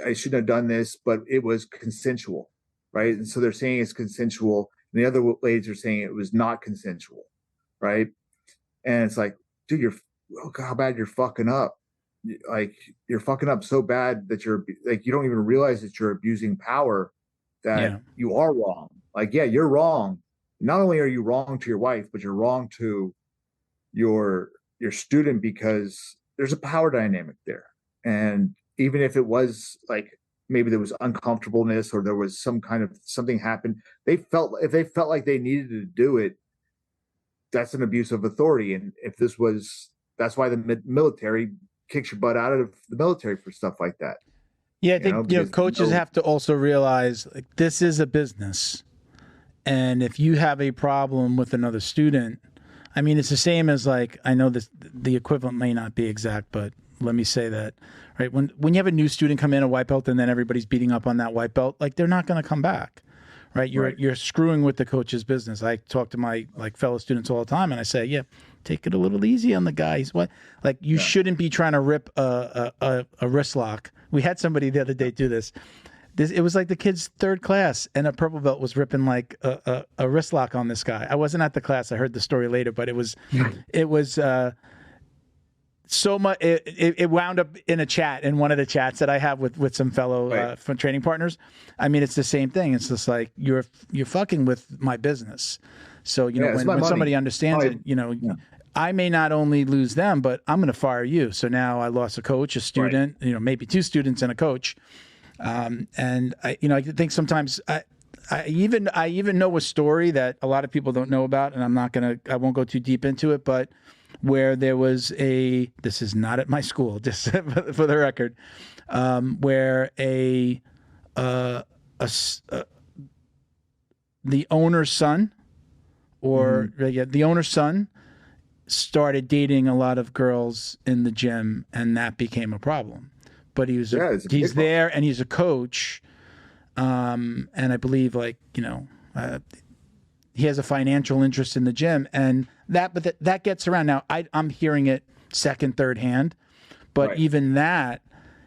I shouldn't have done this, but it was consensual, right? And so they're saying it's consensual, and the other ladies are saying it was not consensual, right? And it's like, dude, look how bad you're fucking up. Like, you're fucking up so bad that you're like, you don't even realize that you're abusing power, that you are wrong. Like, you're wrong. Not only are you wrong to your wife, but you're wrong to your student, because there's a power dynamic there. And even if it was like, maybe there was uncomfortableness or there was some kind of something happened, if they felt like they needed to do it, that's an abuse of authority. And that's why the military kicks your butt out of the military for stuff like that. Yeah, I think coaches have to also realize, like, this is a business, and if you have a problem with another student, I mean, it's the same as, like, I know the equivalent may not be exact, but let me say that, right? When you have a new student come in, a white belt, and then everybody's beating up on that white belt, like, they're not going to come back, right? You're screwing with the coach's business. I talk to my fellow students all the time, and I say, take it a little easy on the guy. You shouldn't be trying to rip a wrist lock. We had somebody the other day do this. It was like the kid's third class, and a purple belt was ripping like a wrist lock on this guy. I wasn't at the class. I heard the story later, but it was so much. It wound up in a chat, in one of the chats that I have with some fellow training partners. I mean, it's the same thing. It's just like, you're fucking with my business. So when somebody understands it, I may not only lose them, but I'm going to fire you. So now I lost a coach, a student, maybe two students and a coach. And I think sometimes I even know a story that a lot of people don't know about, and I won't go too deep into it, but where there was this is not at my school, just for the record, where the owner's son, the owner's son started dating a lot of girls in the gym, and that became a problem. But he's there, and he's a coach, and I believe he has a financial interest in the gym, and that gets around. Now I'm hearing it second, third hand, but even that,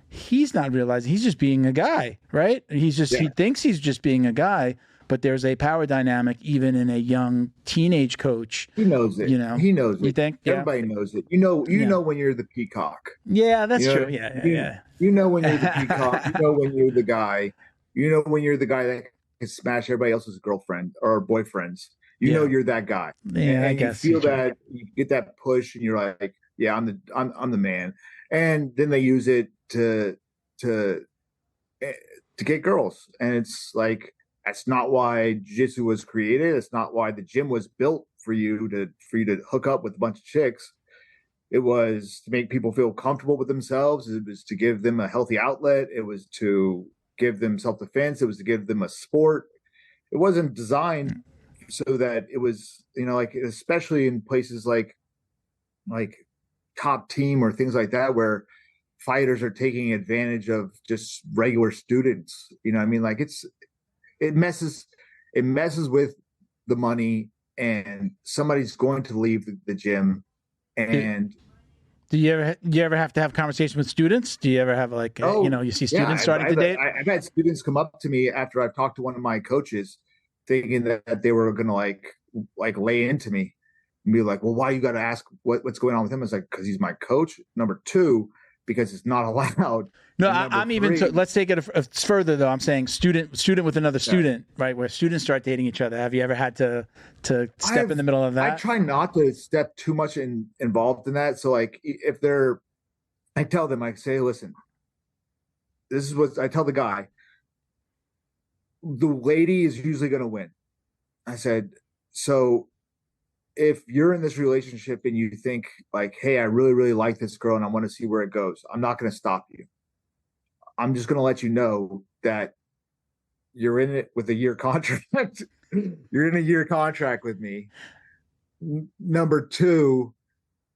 he's not realizing he's just being a guy, right? He thinks he's just being a guy. But there's a power dynamic even in a young teenage coach. He knows it. He knows it. You think? Everybody knows it. You know when you're the peacock. Yeah, that's true. Yeah. You know when you're the peacock. You know when you're the guy. You know when you're the guy that can smash everybody else's girlfriend or boyfriends. You know you're that guy. Yeah, I guess. You feel that, you get that push, and you're like, I'm the man. And then they use it to get girls, and it's like, that's not why jiu-jitsu was created. It's not why the gym was built for you to hook up with a bunch of chicks. It was to make people feel comfortable with themselves. It was to give them a healthy outlet. It was to give them self-defense. It was to give them a sport. It wasn't designed so that it was, especially in places like Top Team or things like that, where fighters are taking advantage of just regular students. It messes with the money, and somebody's going to leave the gym. And do you ever have to have conversation with students? Do you ever have you see students starting to date? I've had students come up to me after I've talked to one of my coaches, thinking that they were going to lay into me and be like, well, why you got to ask what's going on with him? It's like, because he's my coach. Number two, because it's not allowed. No, I'm even. Let's take it further, though. I'm saying student with another student, right? Where students start dating each other. Have you ever had to step in the middle of that? I try not to step too much involved in that. So, if I tell them, I say, listen, this is what I tell the guy. The lady is usually going to win. I said, so if you're in this relationship and you think like, hey, I really, really like this girl and I want to see where it goes, I'm not going to stop you. I'm just going to let you know that you're in it with a year contract. You're in a year contract with me. Number two,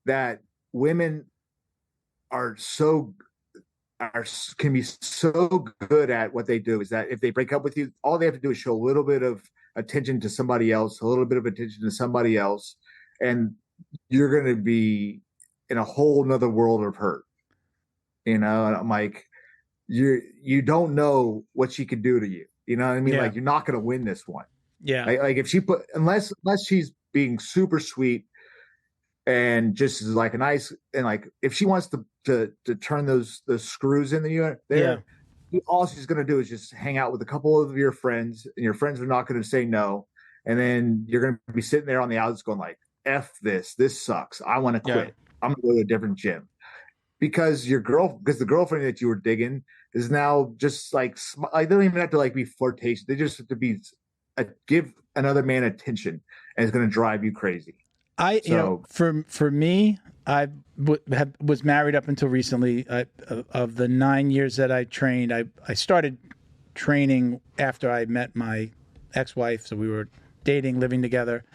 that women can be so good at what they do is that if they break up with you, all they have to do is show a little bit of attention to somebody else, a little bit of attention to somebody else, and you're going to be in a whole nother world of hurt. And I'm like, you don't know what she could do to you. You know what I mean? Yeah. Like, you're not going to win this one. Yeah. Like if unless she's being super sweet and just like a nice, and like if she wants to turn those screws in the unit there, all she's going to do is just hang out with a couple of your friends, and your friends are not going to say no. And then you're going to be sitting there on the outs going like, F this sucks. I want to quit. I'm going to go to a different gym. Because the girlfriend that you were digging is now just like they don't even have to like be flirtatious. They just have to be give another man attention, and it's going to drive you crazy. For me, I was married up until recently. Of the 9 years that I trained, I started training after I met my ex-wife, so we were dating, living together.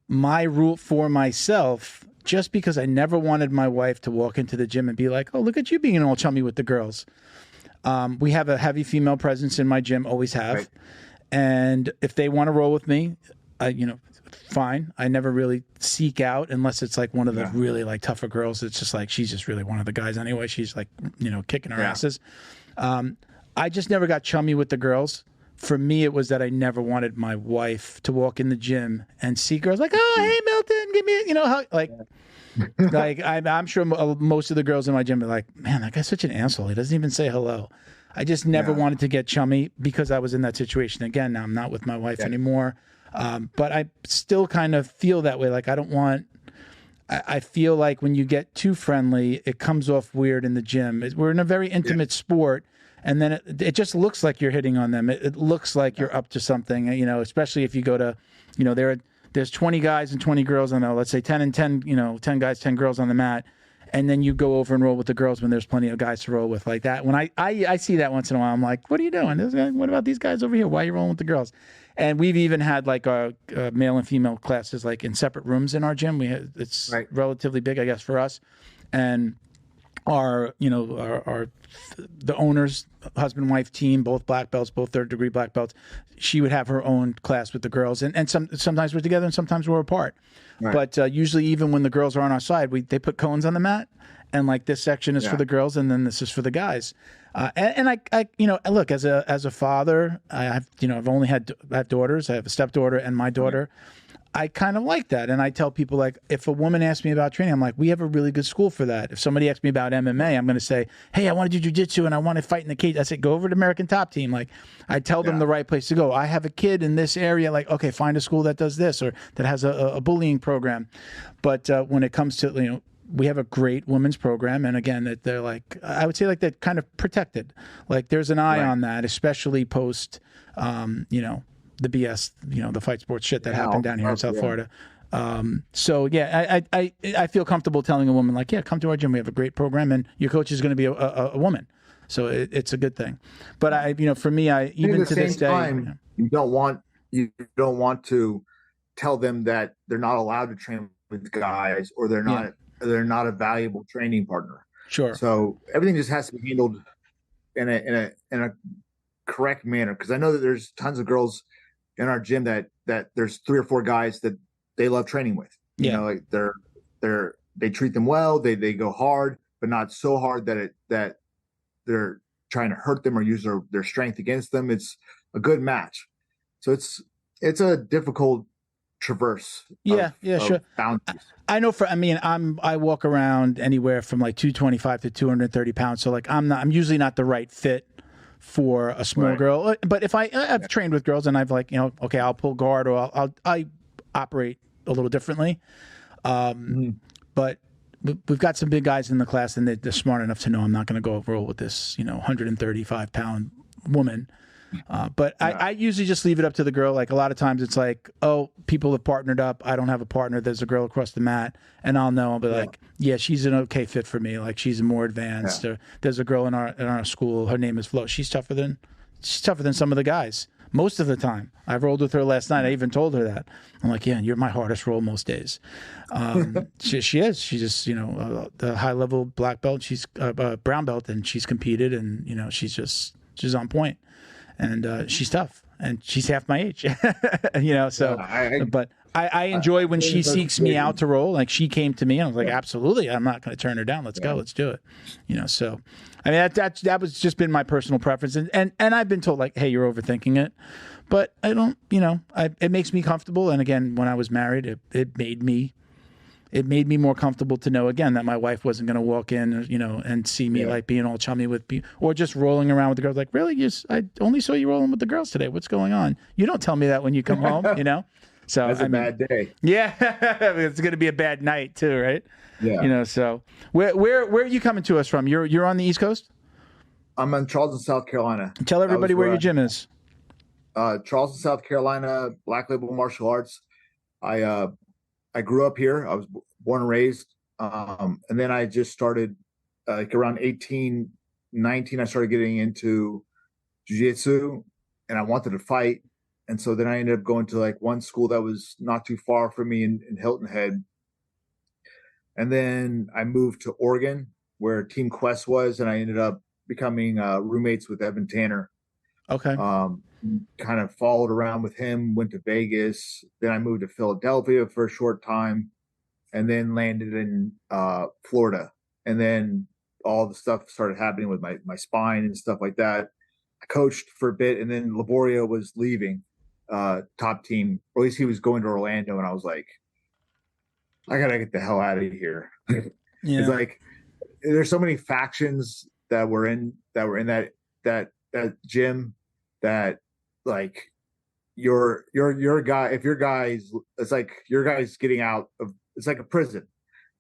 My rule for myself, just because I never wanted my wife to walk into the gym and be like, oh, look at you being all chummy with the girls. We have a heavy female presence in my gym, always have. Right. And if they want to roll with me, fine. I never really seek out unless it's like one of the really like tougher girls. It's just like, she's just really one of the guys anyway. She's like, kicking her asses. I just never got chummy with the girls. For me, it was that I never wanted my wife to walk in the gym and see girls like, oh, hey, Milton, give me, like I'm sure most of the girls in my gym are like, man, that guy's such an asshole. He doesn't even say hello. I just never wanted to get chummy because I was in that situation. Again, now I'm not with my wife anymore. But I still kind of feel that way. Like I feel like when you get too friendly, it comes off weird in the gym. We're in a very intimate sport. And then it just looks like you're hitting on them. It looks like you're up to something, especially if you go to, there's 20 guys and 20 girls on let's say 10 and 10, 10 guys, 10 girls on the mat. And then you go over and roll with the girls when there's plenty of guys to roll with like that. When I see that once in a while, I'm like, what are you doing? What about these guys over here? Why are you rolling with the girls? And we've even had like our male and female classes like in separate rooms in our gym. It's relatively big, I guess, for us. And our the owner's husband and wife team, both black belts, both third-degree black belts, she would have her own class with the girls. And sometimes we're together and sometimes we're apart. Right. But usually even when the girls are on our side, they put cones on the mat. And like this section is for the girls and then this is for the guys. And I look, as a father, I have daughters. I have a stepdaughter and my daughter. I kind of like that. And I tell people, like, if a woman asks me about training, I'm like, we have a really good school for that. If somebody asks me about MMA, I'm going to say, hey, I want to do jiu-jitsu and I want to fight in the cage. I say, go over to American Top Team. Like, I tell them the right place to go. I have a kid in this area. Like, okay, find a school that does this or that has a bullying program. But when it comes to, we have a great women's program. And again, that they're like, I would say like they're kind of protected. Like there's an eye on that, especially post, the BS, the fight sports shit that happened down here in South Florida. So I feel comfortable telling a woman like, come to our gym. We have a great program and your coach is going to be a woman. So it's a good thing. But for me, even to this day, you don't want to tell them that they're not allowed to train with guys or they're not a valuable training partner. Sure. So everything just has to be handled in a correct manner. Cause I know that there's tons of girls in our gym that there's 3 or 4 guys that they love training with. Like they treat them well. They go hard, but not so hard that they're trying to hurt them or use their strength against them. It's a good match. So it's a difficult traverse. Sure. Boundaries. I know I walk around anywhere from like 225 to 230 pounds. So like I'm usually not the right fit for a small girl. But if I've trained with girls and I've like, okay, I'll pull guard or I operate a little differently. But we've got some big guys in the class, and they're smart enough to know I'm not going to go roll with this, 135-pound woman. But I usually just leave it up to the girl. Like a lot of times it's like, oh, people have partnered up. I don't have a partner. There's a girl across the mat, and I'll know. I'll be like, yeah, she's an okay fit for me. Like she's more advanced. Or there's a girl in our school. Her name is Flo. She's tougher than some of the guys. Most of the time. I rolled with her last night. I even told her that. I'm like, yeah, you're my hardest roll most days. She is. She's just, the high level black belt. She's a brown belt, and she's competed, and she's on point. And she's tough, and she's half my age, but I enjoy when she seeks me out to roll. Like she came to me, and I was like, absolutely, I'm not going to turn her down. Let's go, let's do it. So, I mean, that was just been my personal preference, and I've been told like, hey, you're overthinking it, but I don't, it makes me comfortable. And again, when I was married, it made me more comfortable to know again that my wife wasn't going to walk in, and see me like being all chummy with people or just rolling around with the girls. Like, really? I only saw you rolling with the girls today. What's going on? You don't tell me that when you come home, So that's a bad day. Yeah, it's going to be a bad night too, right? Yeah. So where are you coming to us from? You're on the East Coast? I'm in Charleston, South Carolina. Tell everybody where your gym is. Charleston, South Carolina, Black Label Martial Arts. I grew up here. I was born and raised. And then I just started like around 18, 19, I started getting into jiu-jitsu, and I wanted to fight. And so then I ended up going to like one school that was not too far from me in Hilton Head. And then I moved to Oregon where Team Quest was, and I ended up becoming roommates with Evan Tanner. Okay. Kind of followed around with him, went to Vegas. Then I moved to Philadelphia for a short time, and then landed in Florida. And then all the stuff started happening with my spine and stuff like that. I coached for a bit, and then Liborio was leaving top team, or at least he was going to Orlando, and I was like, I gotta get the hell out of here. It's like there's so many factions that were in that gym that like your guy, if your guys, it's like your guy's getting out of, it's like a prison,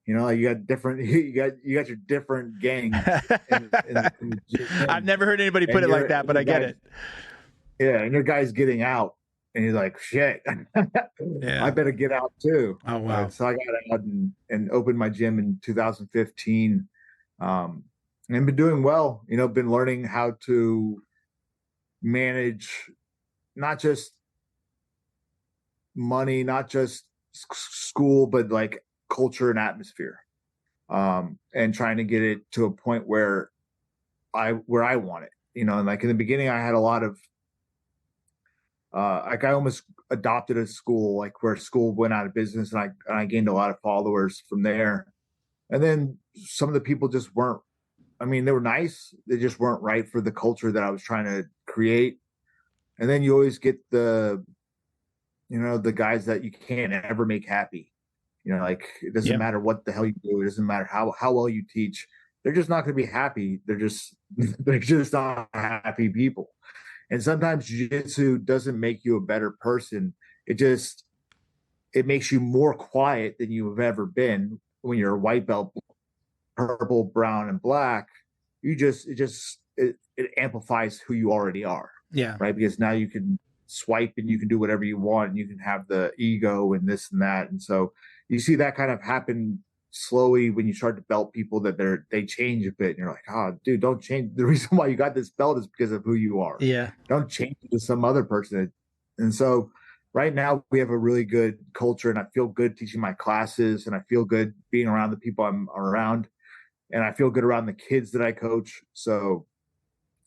you got different, you got your different gangs. I've never heard anybody put it like that, but I get it. Yeah. And your guy's getting out, and he's like, shit, I better get out too. Oh, wow. So I got out and opened my gym in 2015. And been doing well, been learning how to manage not just money, not just school, but like culture and atmosphere, and trying to get it to a point where I want it, and like in the beginning I had a lot of like I almost adopted a school, like where school went out of business, and I gained a lot of followers from there. And then some of the people just weren't, I mean, they were nice, they just weren't right for the culture that I was trying to create. And then you always get the guys that you can't ever make happy. Like it doesn't matter what the hell you do, it doesn't matter how well you teach, they're just not going to be happy. They're just not happy people. And sometimes jiu-jitsu doesn't make you a better person. It makes you more quiet than you have ever been. When you're a white belt, purple, brown, and black, it amplifies who you already are. Yeah. Right. Because now you can swipe and you can do whatever you want, and you can have the ego and this and that. And so you see that kind of happen slowly when you start to belt people, that they change a bit, and you're like, oh dude, don't change. The reason why you got this belt is because of who you are. Yeah. Don't change it to some other person. And so right now we have a really good culture, and I feel good teaching my classes, and I feel good being around the people I'm around, and I feel good around the kids that I coach. So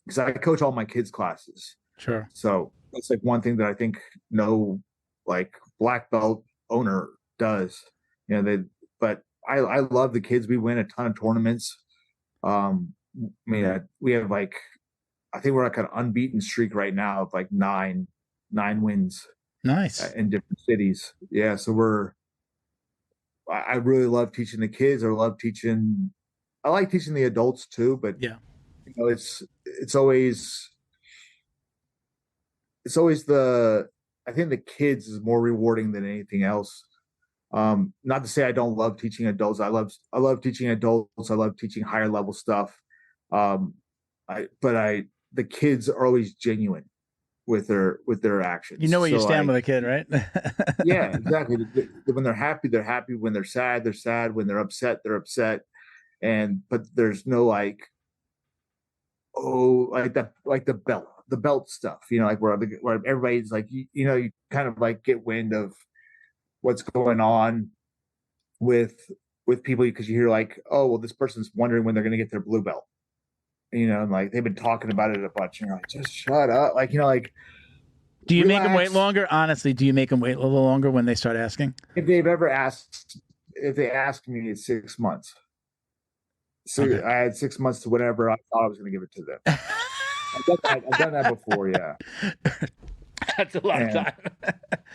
because I coach all my kids' classes. Sure. So that's like one thing that I think no like black belt owner does. But I love the kids. We win a ton of tournaments. We have like, I think we're like an unbeaten streak right now of like nine wins. Nice. In different cities. Yeah. So I really love teaching the kids. I like teaching the adults too, but it's always I think the kids is more rewarding than anything else. Not to say I don't love teaching adults. I love teaching adults. I love teaching higher level stuff. But the kids are always genuine with their actions. You know where you So stand with a kid, right? yeah, exactly. When they're happy, they're happy. When they're sad, they're sad. When they're upset, they're upset. But there's no like, oh, like the belt stuff, like where everybody's like, you kind of like get wind of what's going on with people, because you hear like, oh, well, this person's wondering when they're going to get their blue belt, and like they've been talking about it a bunch, and you're like, just shut up, like. Do you Relax. make them wait longer? Honestly, do you make them wait a little longer when they start asking? If they ask me, it's 6 months. So okay. I had 6 months to whatever I thought I was going to give it to them. I've done that before, yeah. That's a lot of time.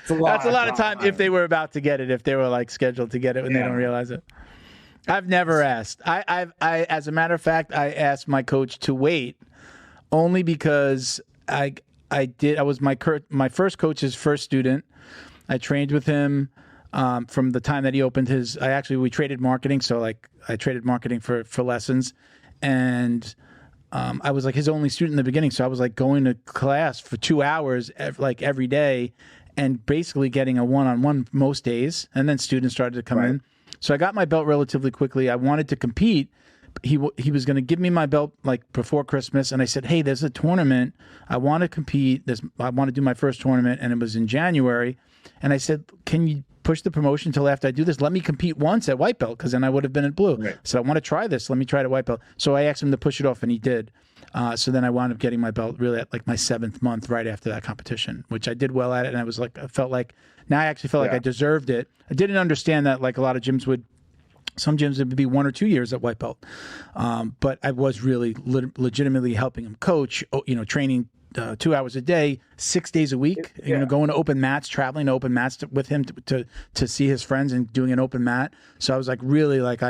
That's a lot of time if they were about to get it, if they were like scheduled to get it when they don't realize it. I've never asked. I as a matter of fact, I asked my coach to wait only because I was my first coach's first student. I trained with him from the time that he opened his. We traded marketing, so like I traded marketing for lessons, and I was like his only student in the beginning. So I was like going to class for 2 hours like every day, and basically getting a one-on-one most days. And then students started to come in. So I got my belt relatively quickly. I wanted to compete. He was going to give me my belt like before Christmas, and I said, "Hey, there's a tournament. I want to compete. I want to do my first tournament," and it was in January. And I said, "Can you push the promotion until after I do this? Let me compete once at white belt, because then I would have been at blue." Right. So I want to try this. Let me try it at white belt. So I asked him to push it off, and he did. So then I wound up getting my belt really at like my 7th month right after that competition, which I did well at it, and I felt like I deserved it. I didn't understand that like a lot of gyms would. Some gyms would be 1 or 2 years at white belt, but I was really legitimately helping him coach. Training 2 hours a day, 6 days a week. Yeah. Going to open mats, traveling to open mats with him to see his friends and doing an open mat. So I was like really like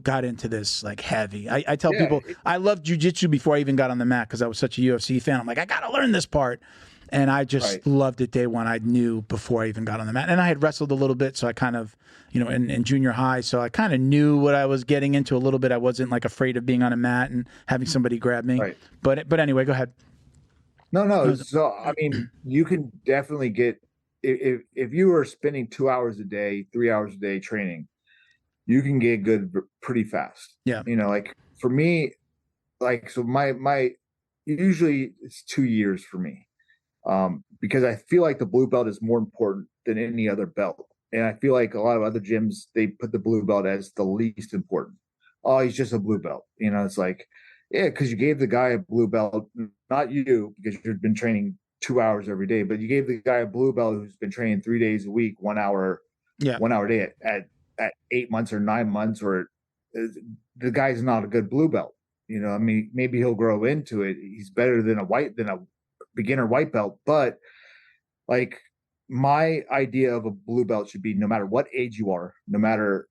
got into this like heavy. I tell people I loved jiu-jitsu before I even got on the mat because I was such a UFC fan. I'm like, I got to learn this part. And I just loved it day one. I knew before I even got on the mat. And I had wrestled a little bit, so I kind of, in junior high, so I kind of knew what I was getting into a little bit. I wasn't like afraid of being on a mat and having somebody grab me. Right. But anyway, go ahead. No. So, I mean, you can definitely get, if you are spending 2 hours a day, 3 hours a day training, you can get good pretty fast. Yeah. Like for me, like, so my usually it's 2 years for me. Because I feel like the blue belt is more important than any other belt. And I feel like a lot of other gyms, they put the blue belt as the least important. Oh, he's just a blue belt. It's like, yeah, because you gave the guy a blue belt, not you, because you've been training 2 hours every day, but you gave the guy a blue belt who's been training 3 days a week, 1 hour, 1 hour a day at 8 months or 9 months, or the guy's not a good blue belt. I mean, maybe he'll grow into it. He's better than a beginner white belt, but like my idea of a blue belt should be no matter what age you are, no matter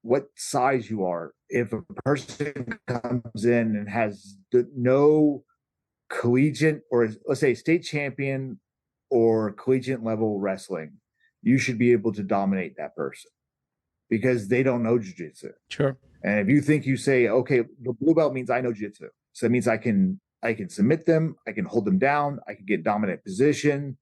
what size you are, if a person comes in and has no collegiate or let's say state champion or collegiate level wrestling, you should be able to dominate that person because they don't know jiu-jitsu. Sure. And if you say, okay, the blue belt means I know jiu-jitsu, so that means I can submit them, I can hold them down, I can get dominant position,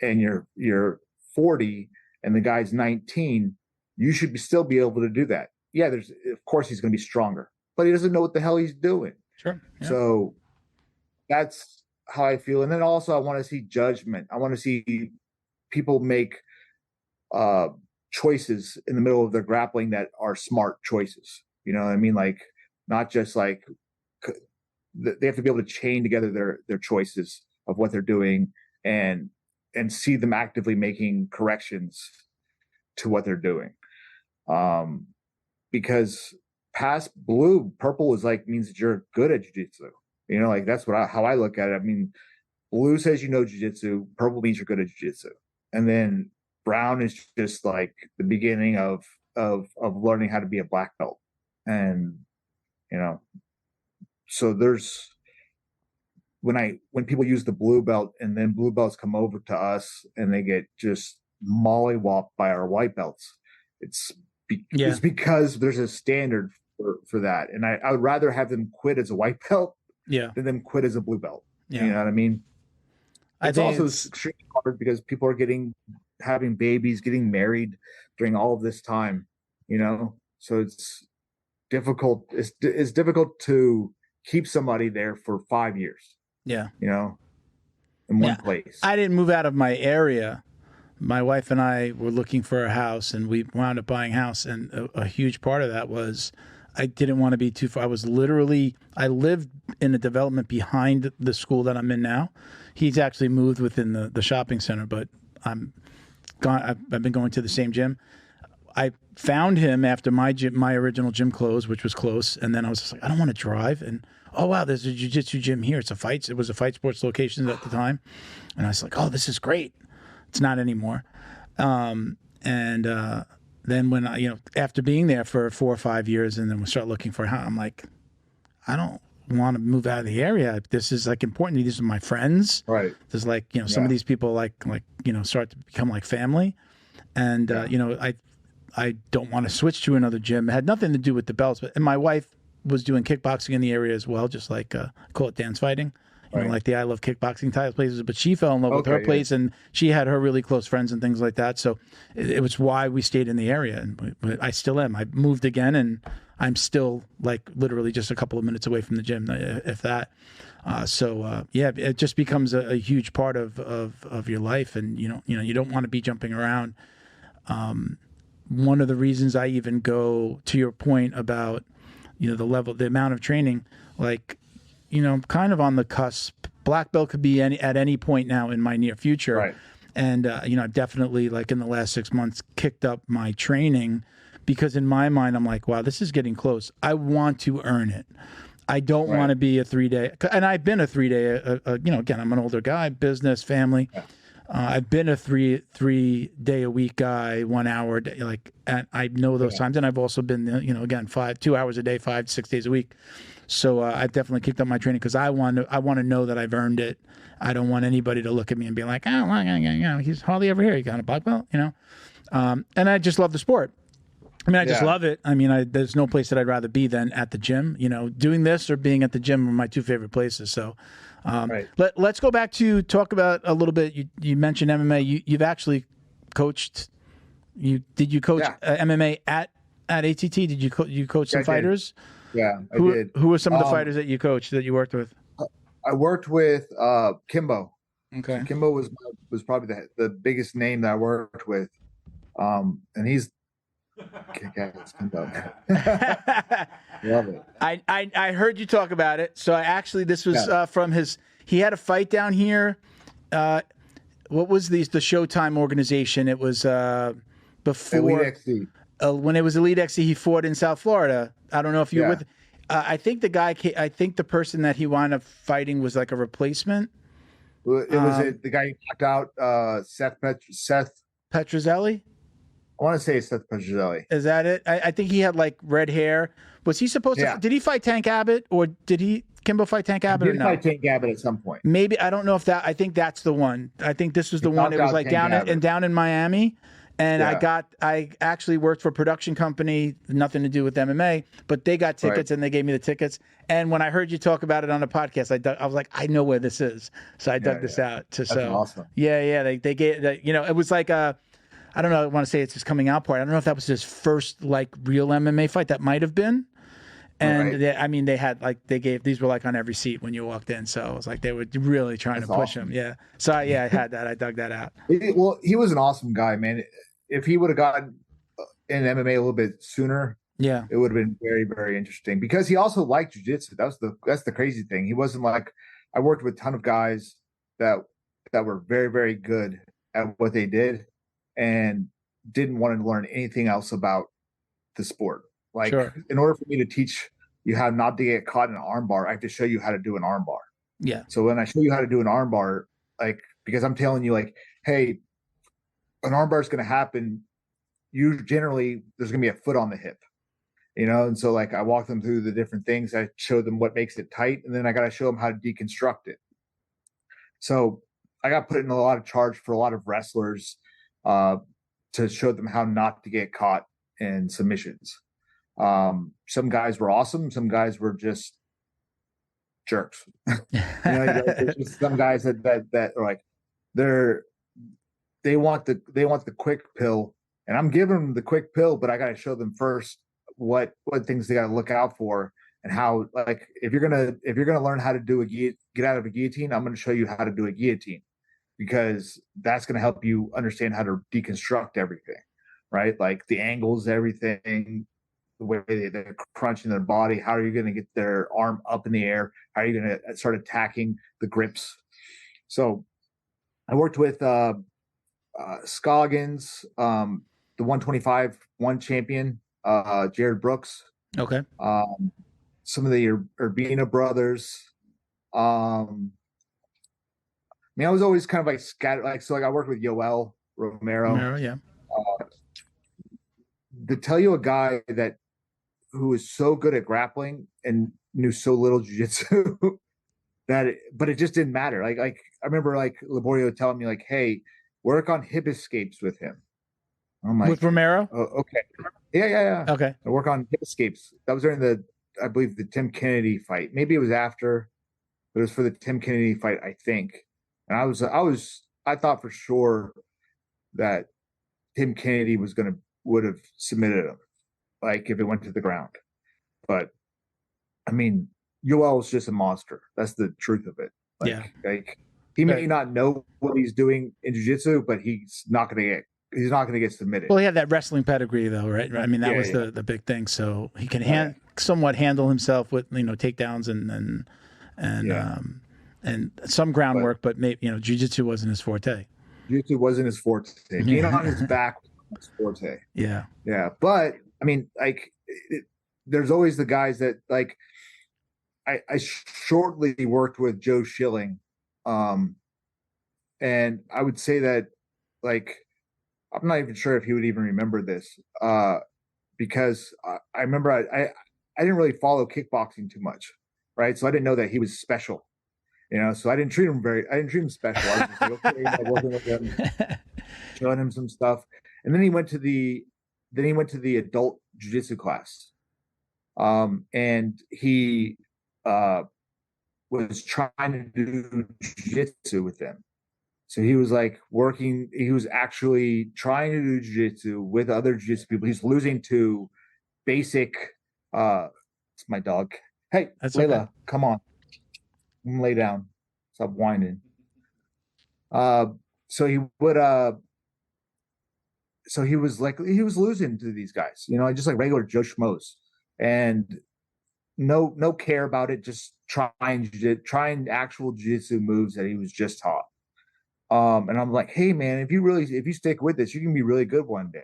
and you're 40 and the guy's 19, you should still be able to do that. Yeah, of course he's going to be stronger, but he doesn't know what the hell he's doing. Sure. Yeah. So that's how I feel. And then also I want to see judgment. I want to see people make choices in the middle of their grappling that are smart choices. You know what I mean? Like not just like they have to be able to chain together their choices of what they're doing and see them actively making corrections to what they're doing. Because past blue, purple is like means that you're good at jiu-jitsu. Like that's how I look at it. I mean, blue says you know jiu-jitsu, purple means you're good at jiu-jitsu. And then brown is just like the beginning of learning how to be a black belt. And so there's when people use the blue belt and then blue belts come over to us and they get just mollywopped by our white belts. It's because there's a standard for that. And I would rather have them quit as a white belt than them quit as a blue belt. Yeah. You know what I mean? It's also extremely hard because people are having babies, getting married during all of this time, you know? So it's difficult. It's difficult to keep somebody there for 5 years. Yeah. You know, in one place. I didn't move out of my area. My wife and I were looking for a house, and we wound up buying a house. And a huge part of that was I didn't want to be too far. I lived in a development behind the school that I'm in now. He's actually moved within the shopping center, but I've been going to the same gym. I found him after my original gym closed, which was close. And then I was just like, I don't want to drive. And oh, wow, there's a jiu-jitsu gym here. It was a fight sports location at the time. And I was like, oh, this is great. It's not anymore. Then when after being there for 4 or 5 years, and then we start looking for a house, I'm like, I don't want to move out of the area. This is like important. These are my friends. Right. There's like, some of these people start to become like family. And, I don't want to switch to another gym. It had nothing to do with the belts, and my wife was doing kickboxing in the area as well, just like call it dance fighting. You know, like the I Love Kickboxing type places, but she fell in love with her place, and she had her really close friends and things like that. So it was why we stayed in the area, and I still am. I moved again, and I'm still like literally just a couple of minutes away from the gym, if that. It just becomes a huge part of your life, and you don't want to be jumping around. One of the reasons I even go to your point about the amount of training, like. Kind of on the cusp. Black belt could be at any point now in my near future. Right. And, I've definitely, like in the last 6 months, kicked up my training because in my mind, I'm like, wow, this is getting close. I want to earn it. I don't want to be a 3-day. And I've been a 3-day, again, I'm an older guy, business, family. Yeah. I've been a three day a week guy, 1 hour a day, and I know those times. And I've also been, again, 2 hours a day, 5 to 6 days a week. So I've definitely kicked up my training because I want to know that I've earned it. I don't want anybody to look at me and be like, oh, well, he's hardly ever here. He got a black belt, and I just love the sport. I mean, I just love it. I mean, there's no place that I'd rather be than at the gym. Doing this or being at the gym are my two favorite places. So let's go back to talk about a little bit. You mentioned MMA. You've actually coached. Did you coach MMA at ATT? Did you coach some fighters? Yeah, I did. Who were some of the fighters that you coached, that you worked with? I worked with Kimbo. Okay. So Kimbo was probably the biggest name that I worked with. And he's kick-ass Kimbo. Love it. I heard you talk about it. So this was from he had a fight down here. What was the Showtime organization? It was before Elite XC. When it was Elite XC, he fought in South Florida. I don't know if you were with. I think the person that he wound up fighting was like a replacement. It was the guy who knocked out Seth Petrozelli. I want to say it's Seth Petrozelli. Is that it? I think he had like red hair. Was he supposed to? Did he fight Tank Abbott, or did Kimbo fight Tank Abbott? He did fight Tank Abbott at some point. Maybe, I don't know if that. I think that's the one. I think this was the one. It was like down in Miami. And I actually worked for a production company, nothing to do with MMA, but they got tickets and they gave me the tickets. And when I heard you talk about it on the podcast, I was like, I know where this is. So I dug this out. That's awesome. Yeah. They gave, it was like I don't know, I want to say it's his coming out part. I don't know if that was his first like real MMA fight. That might have been. And they had these were like on every seat when you walked in. So it was like they were really trying to push him. Yeah. So I had that. I dug that out. He was an awesome guy, man. If he would have gotten in MMA a little bit sooner, it would have been very, very interesting because he also liked jiu-jitsu. That's the crazy thing. He wasn't like, I worked with a ton of guys that were very, very good at what they did and didn't want to learn anything else about the sport. Like in order for me to teach you how not to get caught in an arm bar, I have to show you how to do an arm bar. Yeah. So when I show you how to do an arm bar, like, because I'm telling you like, hey, an arm bar is going to happen. There's going to be a foot on the hip, And so like I walk them through the different things. I show them what makes it tight, and then I got to show them how to deconstruct it. So I got put in a lot of charge for a lot of wrestlers to show them how not to get caught in submissions. Some guys were awesome. Some guys were just jerks. There's just some guys that are like, they want the quick pill, and I'm giving them the quick pill, but I got to show them first what things they got to look out for, and how, like, if you're gonna learn how to do get out of a guillotine, I'm going to show you how to do a guillotine, because that's going to help you understand how to deconstruct everything, right? Like the angles, everything, the way they're crunching their body. How are you going to get their arm up in the air? How are you going to start attacking the grips? So I worked with Scoggins, the 125 one champion, Jared Brooks. Okay. Some of the Urbina brothers. I mean, I was always kind of like scattered. Like, so, like, I worked with Yoel Romero. Yeah. To tell you a guy who was so good at grappling and knew so little jiu-jitsu but it just didn't matter. Like I remember like Liborio telling me like, hey, work on hip escapes with him. I'm like, with Romero? Oh, okay. Yeah. Okay. I work on hip escapes. That was during I believe the Tim Kennedy fight. Maybe it was after, but it was for the Tim Kennedy fight, I think. And I thought for sure that Tim Kennedy would have submitted him, like if it went to the ground. But I mean, Yoel was just a monster. That's the truth of it. Like he may not know what he's doing in jiu-jitsu, but he's not going to get submitted. Well, he had that wrestling pedigree, though, right? I mean, that was the big thing. So he can somewhat handle himself with takedowns and some groundwork, but maybe jiu-jitsu wasn't his forte. Jiu-jitsu wasn't his forte. Being on his back was his forte. Yeah. But I mean, like, there's always the guys that like. I shortly worked with Joe Schilling, and I would say that, like, I'm not even sure if he would even remember this, because I remember I didn't really follow kickboxing too much, right? So I didn't know that he was special, So I didn't treat him special. I was just like, okay, working with him, showing him some stuff, and then he went to the adult jiu-jitsu class, and he was trying to do jiu-jitsu with them. So he was like he was actually trying to do jiu-jitsu with other jiu-jitsu people. He's losing to basic, it's my dog. Hey, that's Layla, okay. Come on. Lay down. Stop whining. So he was losing to these guys, just like regular Joe Schmoes. And no care about it, just trying actual jiu-jitsu moves that he was just taught. And I'm like, hey man, if you stick with this, you can be really good one day.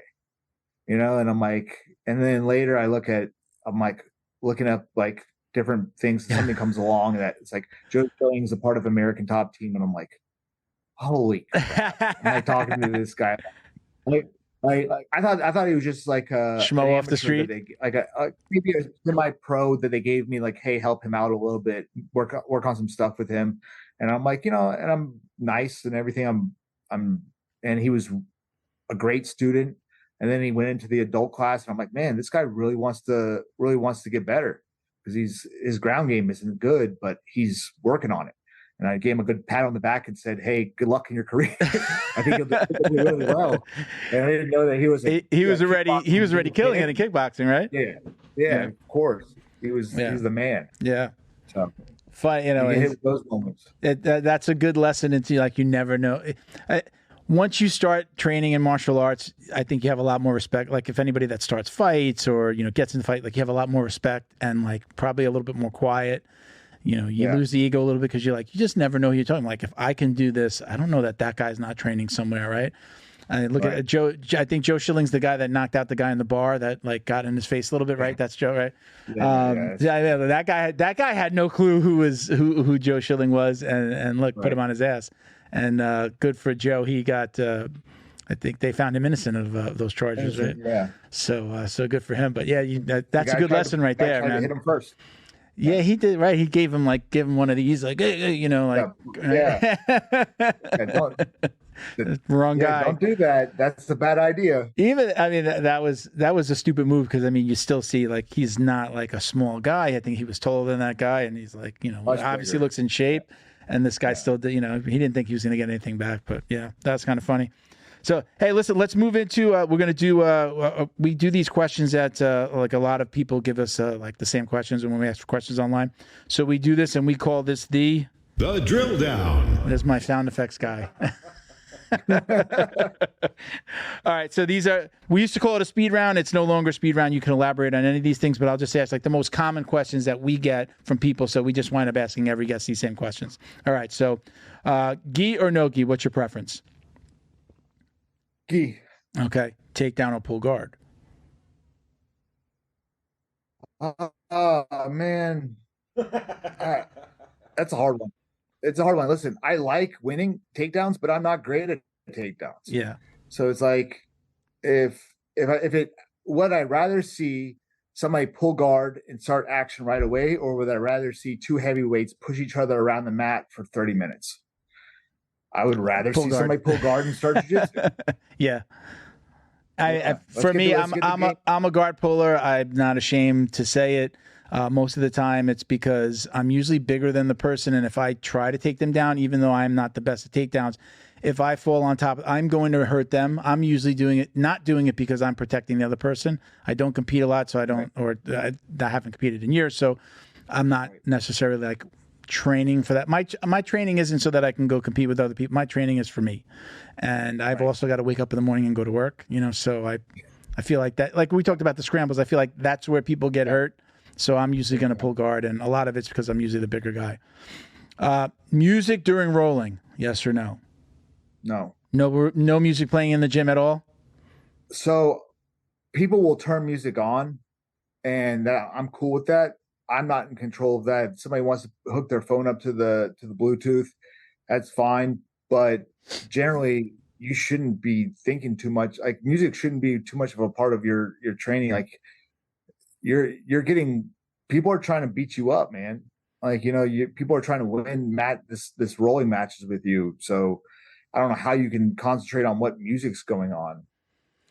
And I'm like, and then later I'm like looking up like different things, and something comes along that it's like Joe Schilling's a part of American Top Team, and I'm like, holy crap. I'm like talking to this guy. I thought he was just like a schmo off the street, maybe a semi-pro that they gave me, like, hey, help him out a little bit, work on some stuff with him, and I'm like, and I'm nice and everything. And he was a great student, and then he went into the adult class, and I'm like, man, this guy really wants to get better, because his ground game isn't good, but he's working on it. And I gave him a good pat on the back and said, hey, good luck in your career. I think he'll do really well. And I didn't know that he was already killing it in kickboxing, right? Yeah, of course. He's the man. Yeah. So fun, those moments. That's a good lesson into, like, you never know. Once you start training in martial arts, I think you have a lot more respect. Like, if anybody that starts fights or gets in the fight, like, you have a lot more respect and, like, probably a little bit more quiet. You lose the ego a little bit, because you just never know who you're talking. Like, if I can do this, I don't know that guy's not training somewhere, right? I look at Joe. I think Joe Schilling's the guy that knocked out the guy in the bar that, like, got in his face a little bit, right? That's Joe, right? That guy had no clue who Joe Schilling was, and look, put him on his ass. And good for Joe. He got. I think they found him innocent of those charges, right? Yeah. So good for him. But yeah, that's a good lesson right there, man. To hit him first. Yeah, he did, right. He gave him one of these, like, hey, like, Yeah. Wrong guy. Don't do that. That's a bad idea. Even, I mean, that was a stupid move because, I mean, you still see, like, he's not like a small guy. I think he was taller than that guy, and he's like, Much obviously bigger. looks in shape. And this guy still did, he didn't think he was going to get anything back. But yeah, that's kind of funny. So, hey, listen, let's move into, we're going to do, we do these questions that, like, a lot of people give us, like, the same questions when we ask for questions online. So we do this, and we call this the drill down. There's my sound effects guy. All right, so we used to call it a speed round. It's no longer a speed round. You can elaborate on any of these things, but I'll just ask like the most common questions that we get from people. So we just wind up asking every guest these same questions. All right, so gi or no gi, what's your preference? Gi. Okay, takedown or pull guard? Man. That's a hard one. It's a hard one. Listen, I like winning takedowns, but I'm not great at takedowns. Yeah. So it's like, would I rather see somebody pull guard and start action right away, or would I rather see two heavyweights push each other around the mat for 30 minutes? I would rather see somebody pull guard and start jiu-jitsu. Yeah. For me, I'm a guard puller. I'm not ashamed to say it. Most of the time it's because I'm usually bigger than the person. And if I try to take them down, even though I'm not the best at takedowns, if I fall on top, I'm going to hurt them. I'm usually not doing it because I'm protecting the other person. I don't compete a lot, so I don't, or I haven't competed in years. So I'm not necessarily like training for that. My training isn't so that I can go compete with other people. My training is for me. And I've also got to wake up in the morning and go to work, so I feel like that, like we talked about the scrambles, I feel like that's where people get hurt. So I'm usually going to pull guard, and a lot of it's because I'm usually the bigger guy. Music during rolling, yes or no? No. No music playing in the gym at all? So people will turn music on, and I'm cool with that. I'm not in control of that. If somebody wants to hook their phone up to the Bluetooth, that's fine. But generally, you shouldn't be thinking too much. Like, music shouldn't be too much of a part of your training. Like, you're getting, people are trying to beat you up, man. Like, people are trying to win this rolling matches with you. So I don't know how you can concentrate on what music's going on.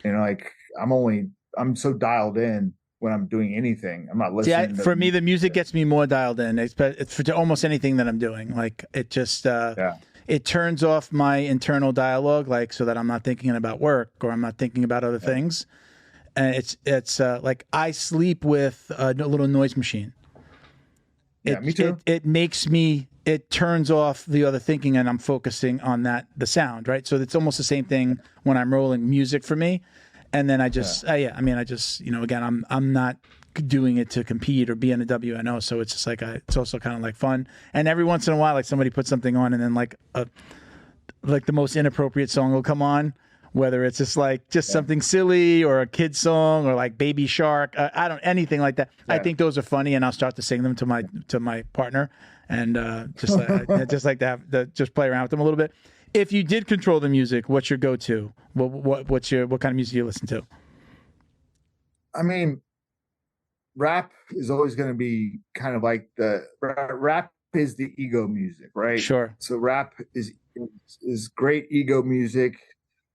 Like, I'm so dialed in when I'm doing anything. I'm not listening. For me, the music gets me more dialed in. It's for almost anything that I'm doing. Like, it just, it turns off my internal dialogue, like, so that I'm not thinking about work or I'm not thinking about other things. And it's like I sleep with a little noise machine. Me too. It turns off the other thinking, and I'm focusing on the sound, right? So it's almost the same thing when I'm rolling music for me. And then I just, again, I'm not doing it to compete or be in a WNO. So it's just like, it's also kind of like fun. And every once in a while, like somebody puts something on, and then like the most inappropriate song will come on. Whether it's just something silly or a kid's song or like Baby Shark, anything like that. Yeah. I think those are funny, and I'll start to sing them to my partner, and just like to just play around with them a little bit. If you did control the music, what's your go-to? What kind of music do you listen to? I mean, rap is always going to be kind of like rap is the ego music, right? Sure. So rap is great ego music.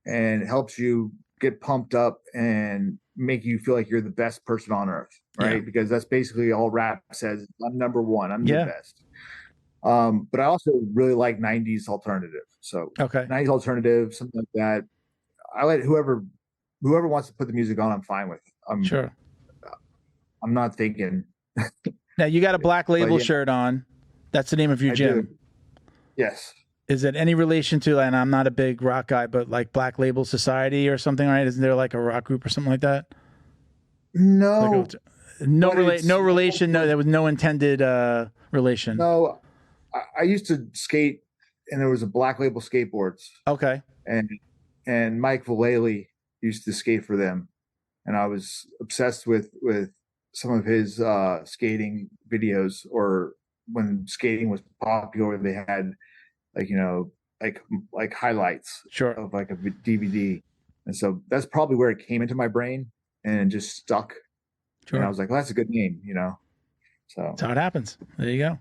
And it helps you get pumped up and make you feel like you're the best person on earth, right? Yeah. Because that's basically all rap says. I'm number one. I'm the best. But I also really like 90s alternative. So 90s alternative, something like that. I let whoever wants to put the music on, I'm fine with. Sure. I'm not thinking. Now, you got a Black Label shirt on. That's the name of your gym. Do. Yes. Is it any relation to, and I'm not a big rock guy, but like Black Label Society or something, right? Isn't there like a rock group or something like that? No. No relation. No, there was no intended relation. No, I used to skate, and there was a Black Label skateboards. Okay. And Mike Vallely used to skate for them, and I was obsessed with some of his skating videos, or when skating was popular, they had like highlights of like a DVD. And so that's probably where it came into my brain and just stuck. Sure. And I was like, well, that's a good name, So that's how it happens. There you go.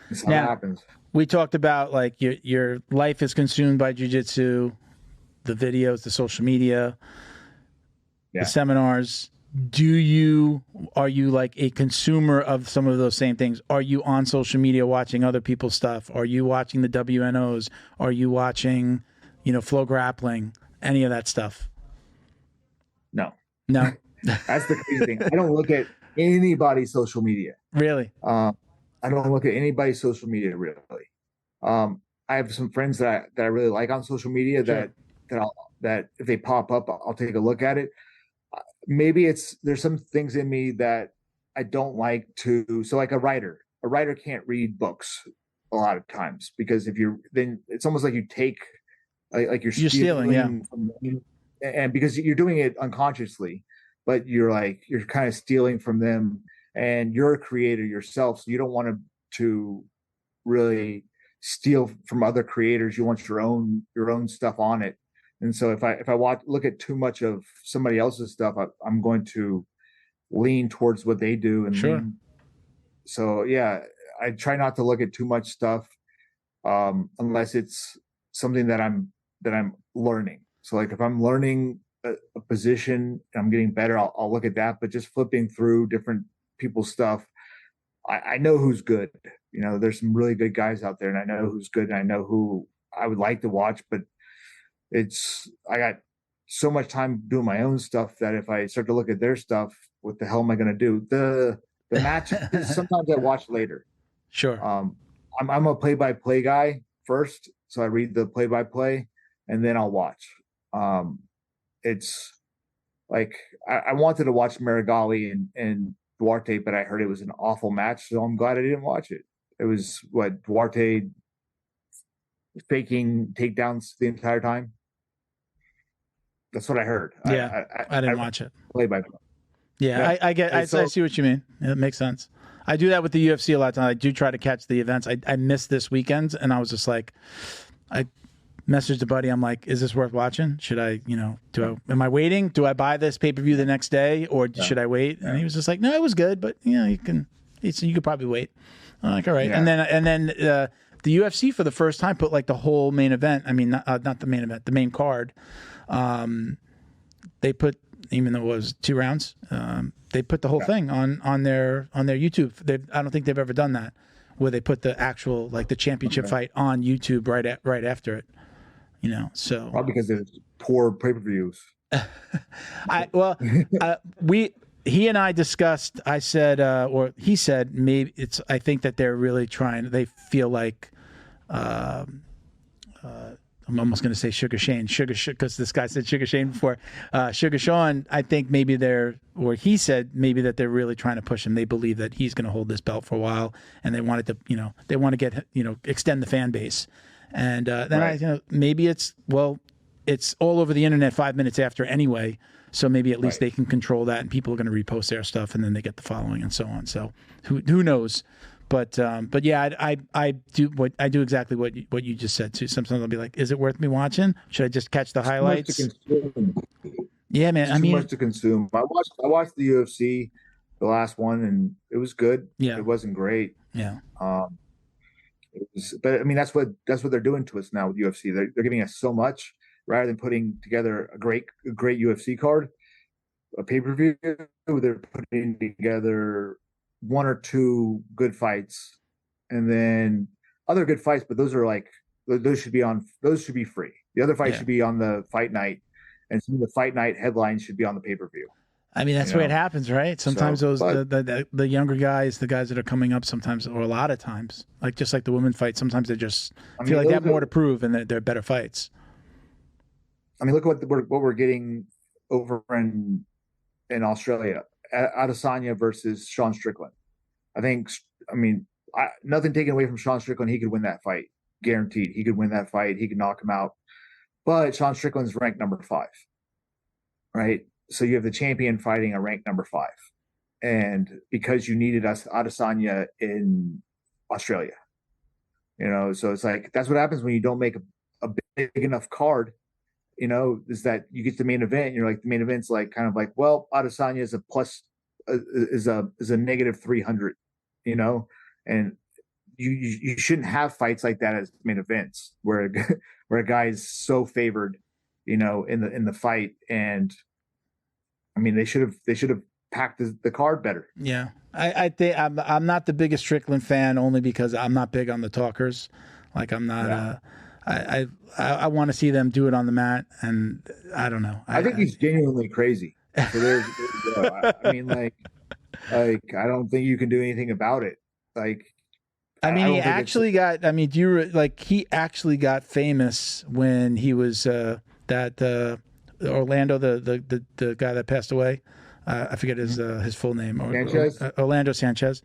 That's how it happens. We talked about like your life is consumed by jiu-jitsu. the videos, the social media, Yeah. the seminars. Are you like a consumer of some of those same things? Are you on social media watching other people's stuff? Are you watching the WNOs? Are you watching, Flow Grappling? Any of that stuff? No. That's the crazy thing. I don't look at anybody's social media. Really? I don't look at anybody's social media really. I have some friends that I really like on social media that if they pop up, I'll take a look at it. Maybe there's some things in me that I don't like to. So like a writer can't read books a lot of times, because then it's almost like you take like you're stealing from them, and because you're doing it unconsciously, but you're kind of stealing from them, and you're a creator yourself, so you don't want to really steal from other creators. You want your own stuff on it. And so if I look at too much of somebody else's stuff, I'm going to lean towards what they do. And so yeah, I try not to look at too much stuff unless it's something that I'm learning. So like if I'm learning a position and I'm getting better, I'll look at that. But just flipping through different people's stuff, I know who's good. There's some really good guys out there, and I know who's good, and I know who I would like to watch, but I got so much time doing my own stuff that if I start to look at their stuff, what the hell am I going to do? The matches, sometimes I watch later. Sure. I'm a play-by-play guy first, so I read the play-by-play, and then I'll watch. It's like I wanted to watch Marigali and Duarte, but I heard it was an awful match, so I'm glad I didn't watch it. It was Duarte faking takedowns the entire time. That's what I heard. Yeah, I didn't watch it. Play by play. Yeah, I see what you mean. It makes sense. I do that with the UFC a lot of times. I do try to catch the events. I missed this weekend, and I was just like, I messaged a buddy. I'm like, is this worth watching? Should I, am I waiting? Do I buy this pay-per-view the next day, or should I wait? And he was just like, no, it was good, but you could probably wait. I'm like, all right. Yeah. And then the UFC for the first time put like the whole main event. I mean, not the main event, the main card. They put, even though it was 2 rounds, they put the whole thing on their YouTube. I don't think they've ever done that, where they put the actual like the championship fight on YouTube right after it. So probably because there's poor pay-per-views. He and I discussed. I said, or he said, maybe I think that they're really trying. They feel like. I'm almost going to say Sugar Shane, because this guy said Sugar Shane before. Sugar Sean, I think he said maybe that they're really trying to push him. They believe that he's going to hold this belt for a while, and they wanted to, they want to get, extend the fan base. And then maybe it's all over the internet 5 minutes after anyway. So maybe at least they can control that, and people are going to repost their stuff, and then they get the following and so on. So who knows? But yeah, I do exactly what you just said too. Sometimes I'll be like, is it worth me watching? Should I just catch the highlights? Yeah, man. Too much to consume. I watched the UFC, the last one, and it was good. Yeah, it wasn't great. Yeah. But I mean, that's what they're doing to us now with UFC. They're giving us so much rather than putting together a great UFC card, a pay-per-view. They're putting together 1 or 2 good fights, and then other good fights, but those should be free. The other fights should be on the fight night, and some of the fight night headlines should be on the pay-per-view. I mean, that's the way it happens, right? Sometimes the younger guys, the guys that are coming up sometimes, or a lot of times, just like the women fight, sometimes they just feel like they have more to prove, and they're better fights. I mean, look at what we're getting over in Australia. Adesanya versus Sean Strickland. Nothing taken away from Sean Strickland. He could win that fight. Guaranteed. He could win that fight. He could knock him out. But Sean Strickland's ranked number 5. Right? So you have the champion fighting a ranked number 5. And because you needed Adesanya in Australia. So it's like, that's what happens when you don't make a big enough card. Is that you get the main event, and you're like, the main event's like kind of like, well, Adesanya is a plus, is a negative 300, and you shouldn't have fights like that as main events where a guy is so favored in the fight. And I mean, they should have packed the card better. Yeah. I think I'm not the biggest Strickland fan, only because I'm not big on the talkers. Like, I'm not. I want to see them do it on the mat, and I don't know. I think he's genuinely crazy. So there you go. I mean, like I don't think you can do anything about it. Like, I mean, he actually got. I mean, he actually got famous when he was Orlando, the guy that passed away. I forget his full name. Orlando Sanchez.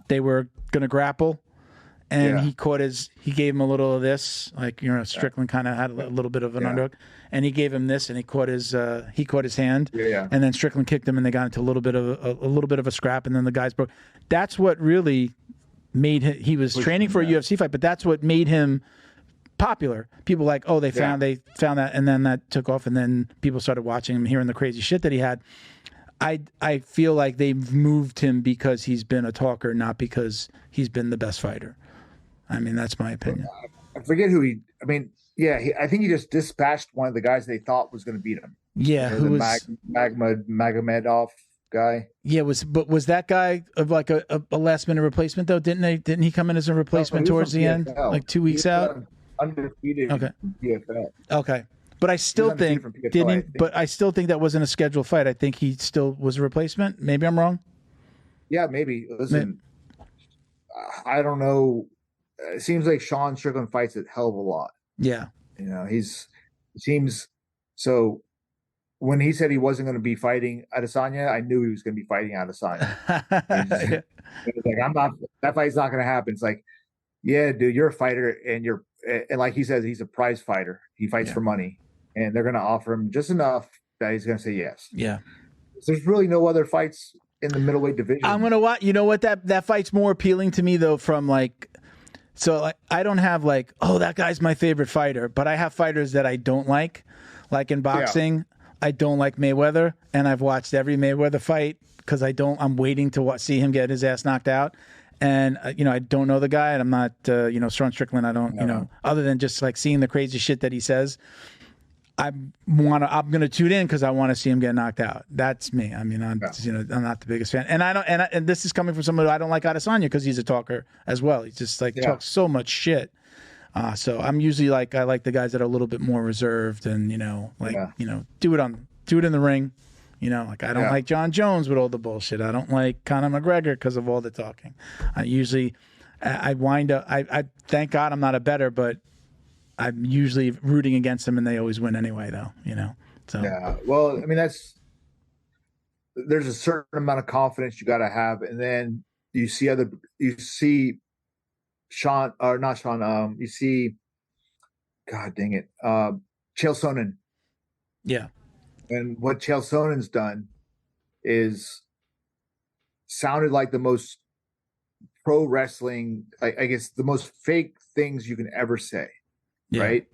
They were gonna grapple, and he gave him a little of this, like, Strickland kind of had a little bit of an underhook, and he gave him this, and he caught his hand, and then Strickland kicked him, and they got into a little bit of a scrap, and then the guys broke. That's what really made him. He was training for a UFC fight, but that's what made him popular. People like, they found that, and then that took off, and then people started watching him, hearing the crazy shit that he had. I feel like they've moved him because he's been a talker, not because he's been the best fighter. I mean, that's my opinion. I forget who I think he just dispatched one of the guys they thought was going to beat him. Yeah, who was Magomedov guy? Yeah, was that guy of like a last minute replacement though? Didn't he come in as a replacement towards the end, like 2 weeks out? Undefeated. Okay. PFL. Okay. But I still think that wasn't a scheduled fight. I think he still was a replacement. Maybe I'm wrong. Yeah, maybe. Listen, I don't know. It seems like Sean Strickland fights a hell of a lot. Yeah. So when he said he wasn't going to be fighting Adesanya, I knew he was going to be fighting Adesanya. That fight's not going to happen. It's like, yeah, dude, you're a fighter, and like he says, he's a prize fighter. He fights for money, and they're going to offer him just enough that he's going to say yes. Yeah. There's really no other fights in the middleweight division. I'm going to watch. You know what? That fight's more appealing to me though, from like, so like, I don't have like, that guy's my favorite fighter, but I have fighters that I don't like. Like in boxing, I don't like Mayweather, and I've watched every Mayweather fight because I'm waiting to see him get his ass knocked out. And, I don't know the guy, and I'm not, Sean Strickland. I don't, other than just like seeing the crazy shit that he says, I'm going to tune in because I want to see him get knocked out. That's me. I mean, I'm not the biggest fan. And and this is coming from someone who I don't like Adesanya because he's a talker as well. He just talks so much shit. So I'm usually I like the guys that are a little bit more reserved and, do it in the ring. I don't like John Jones with all the bullshit. I don't like Conor McGregor because of all the talking. I wind up, I thank God I'm not a bettor, but I'm usually rooting against them and they always win anyway, though, So. Yeah. Well, I mean, there's a certain amount of confidence you got to have. And then you see Sean, or not Sean, you see, God dang it, Chael Sonnen. Yeah. And what Chael Sonnen's done is sounded like the most pro wrestling, I guess the most fake things you can ever say, right?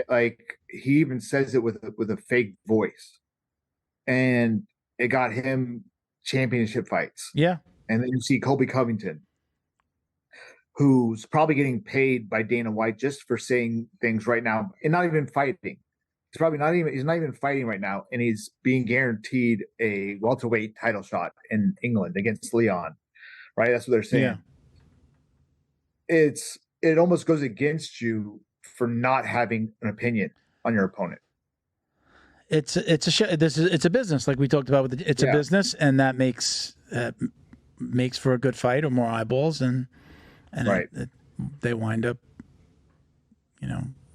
Like he even says it with a fake voice, and it got him championship fights. Yeah. And then you see Colby Covington, who's probably getting paid by Dana White just for saying things right now and not even fighting. He's not even fighting right now, and he's being guaranteed a welterweight title shot in England against Leon, right? That's what they're saying. Yeah. It almost goes against you for not having an opinion on your opponent. It's a business, like we talked about. It's a business, and that makes for a good fight or more eyeballs, and right. They wind up,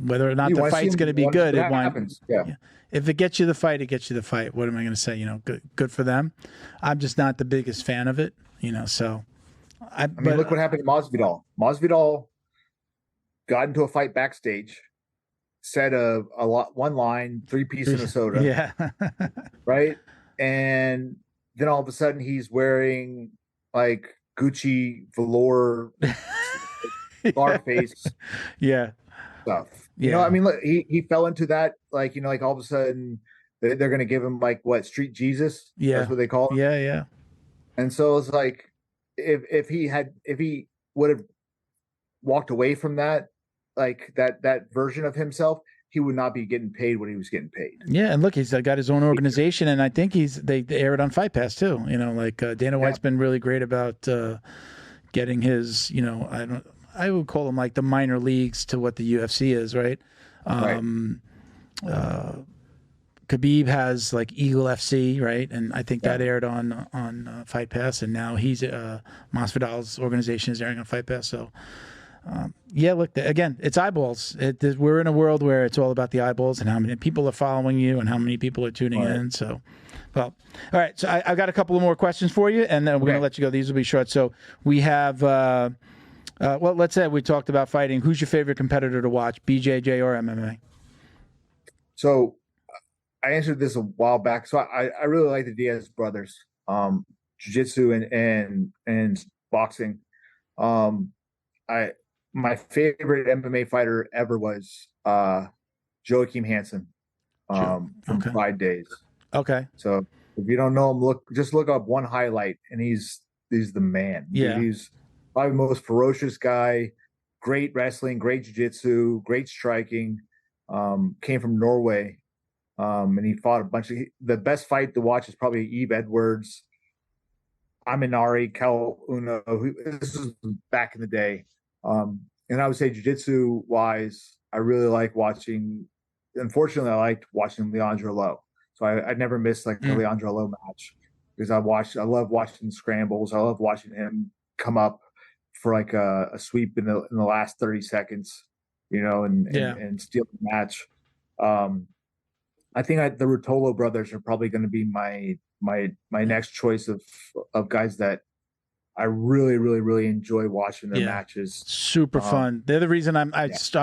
whether or not the fight's going to be good, it winds. Yeah. If it gets you the fight, it gets you the fight. What am I going to say? Good for them. I'm just not the biggest fan of it. So. But look what happened to Masvidal. Masvidal got into a fight backstage, said one line, 3-piece in a soda. Yeah. Right? And then all of a sudden he's wearing like Gucci velour Scarface stuff. Look, he fell into that, like all of a sudden they're going to give him like what, Street Jesus? Yeah. That's what they call him. Yeah. And so it's like, if he would have walked away from that, like that version of himself, he would not be getting paid what he was getting paid. Yeah, and look, he's got his own organization, and I think they air it on Fight Pass too. Dana White's been really great about getting his, I would call them like the minor leagues to what the UFC is, right? Khabib has like Eagle FC, right? And I think that aired on Fight Pass, and now he's Masvidal's organization is airing on Fight Pass. So, look, again, it's eyeballs. We're in a world where it's all about the eyeballs and how many people are following you and how many people are tuning in. So, well, all right. So I've got a couple of more questions for you, and then we're going to let you go. These will be short. So we have, let's say we talked about fighting. Who's your favorite competitor to watch, BJJ or MMA? So I answered this a while back. So I really like the Diaz brothers, jiu-jitsu and boxing. My favorite MMA fighter ever was Joachim Hansen from Pride Days. Okay. So if you don't know him, just look up one highlight, and he's the man. Yeah. He's probably the most ferocious guy. Great wrestling, great jiu-jitsu, great striking. Came from Norway, and he fought a bunch of. The best fight to watch is probably Eve Edwards, Aminari, Cal Uno. This was back in the day. And I would say jiu-jitsu wise, I really like watching. Unfortunately, I liked watching Leandro Lo. So I never missed like a Leandro Lo match because I love watching scrambles. I love watching him come up for like a sweep in the last 30 seconds, and steal the match. I think the Ruotolo brothers are probably going to be my next choice of guys that I really, really, really enjoy watching their matches. Super fun. They're the reason I'm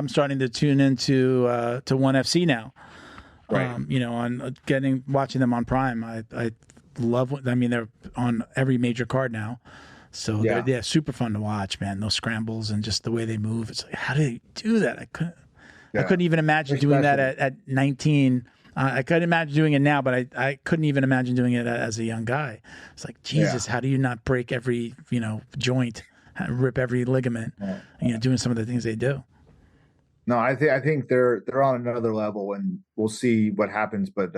starting to tune into to ONE FC now. Right. On watching them on Prime. I love. They're on every major card now. So they're super fun to watch, man. Those scrambles and just the way they move. It's like, how do they do that? I couldn't even imagine doing that at 19. I could imagine doing it now, but I couldn't even imagine doing it as a young guy. It's like, Jesus, how do you not break every, joint, rip every ligament, doing some of the things they do? No, I think they're on another level, and we'll see what happens. But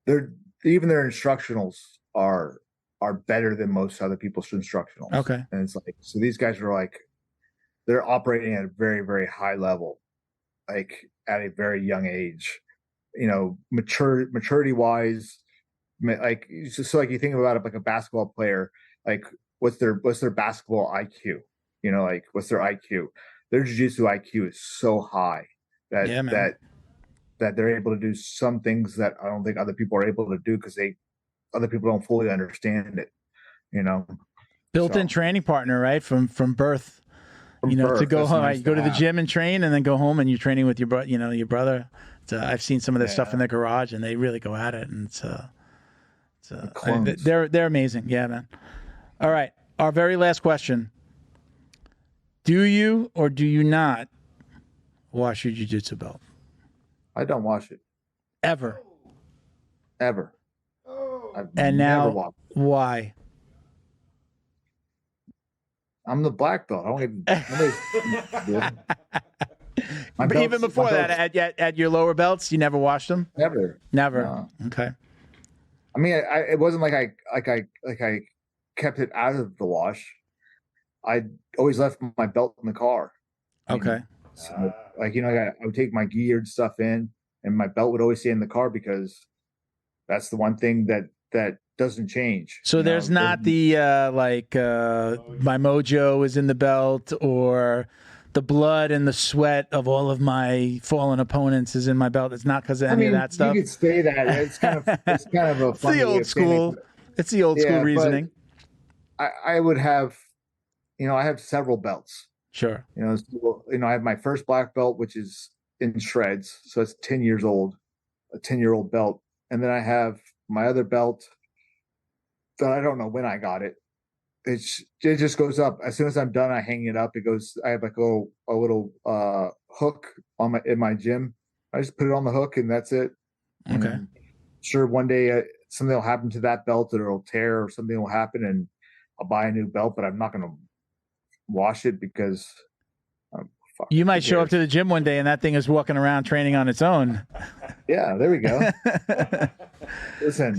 their instructionals are better than most other people's instructionals. Okay. And it's like, so these guys are like, they're operating at a very, very high level, like at a very young age. Maturity wise, like it's just like you think about it like a basketball player, like what's their basketball IQ? Like what's their IQ? Their jiu-jitsu IQ is so high that they're able to do some things that I don't think other people are able to do because other people don't fully understand it. Built-in training partner, right? From birth. To go home, you go to the gym and train, and then go home and you're training with your brother. I've seen some of their stuff in their garage, and they really go at it, and they're amazing. Yeah, man. All right, our very last question: do you or do you not wash your jiu-jitsu belt? I don't wash it ever. And now, why? I'm the black belt. I don't get. But even before that, at your lower belts, you never washed them. Never. No. Okay. I mean, it wasn't like I kept it out of the wash. I always left my belt in the car. Okay. So, I would take my geared stuff in, and my belt would always stay in the car because that's the one thing that doesn't change. So there's not the my mojo is in the belt, or the blood and the sweat of all of my fallen opponents is in my belt. It's not because of any of that stuff. You could say that. It's kind of a funny the old school. It's the old school reasoning. I would have, I have several belts. Sure. I have my first black belt, which is in shreds, so it's 10 years old, a 10-year-old belt, and then I have my other belt that I don't know when I got it. It just goes up as soon as I'm done. I hang it up. It goes. I have like a little hook in my gym. I just put it on the hook, and that's it. Okay. And sure, one day something will happen to that belt, or it'll tear, or something will happen, and I'll buy a new belt. But I'm not going to wash it because fuck. You might show up to the gym one day and that thing is walking around training on its own. Yeah, there we go. Listen,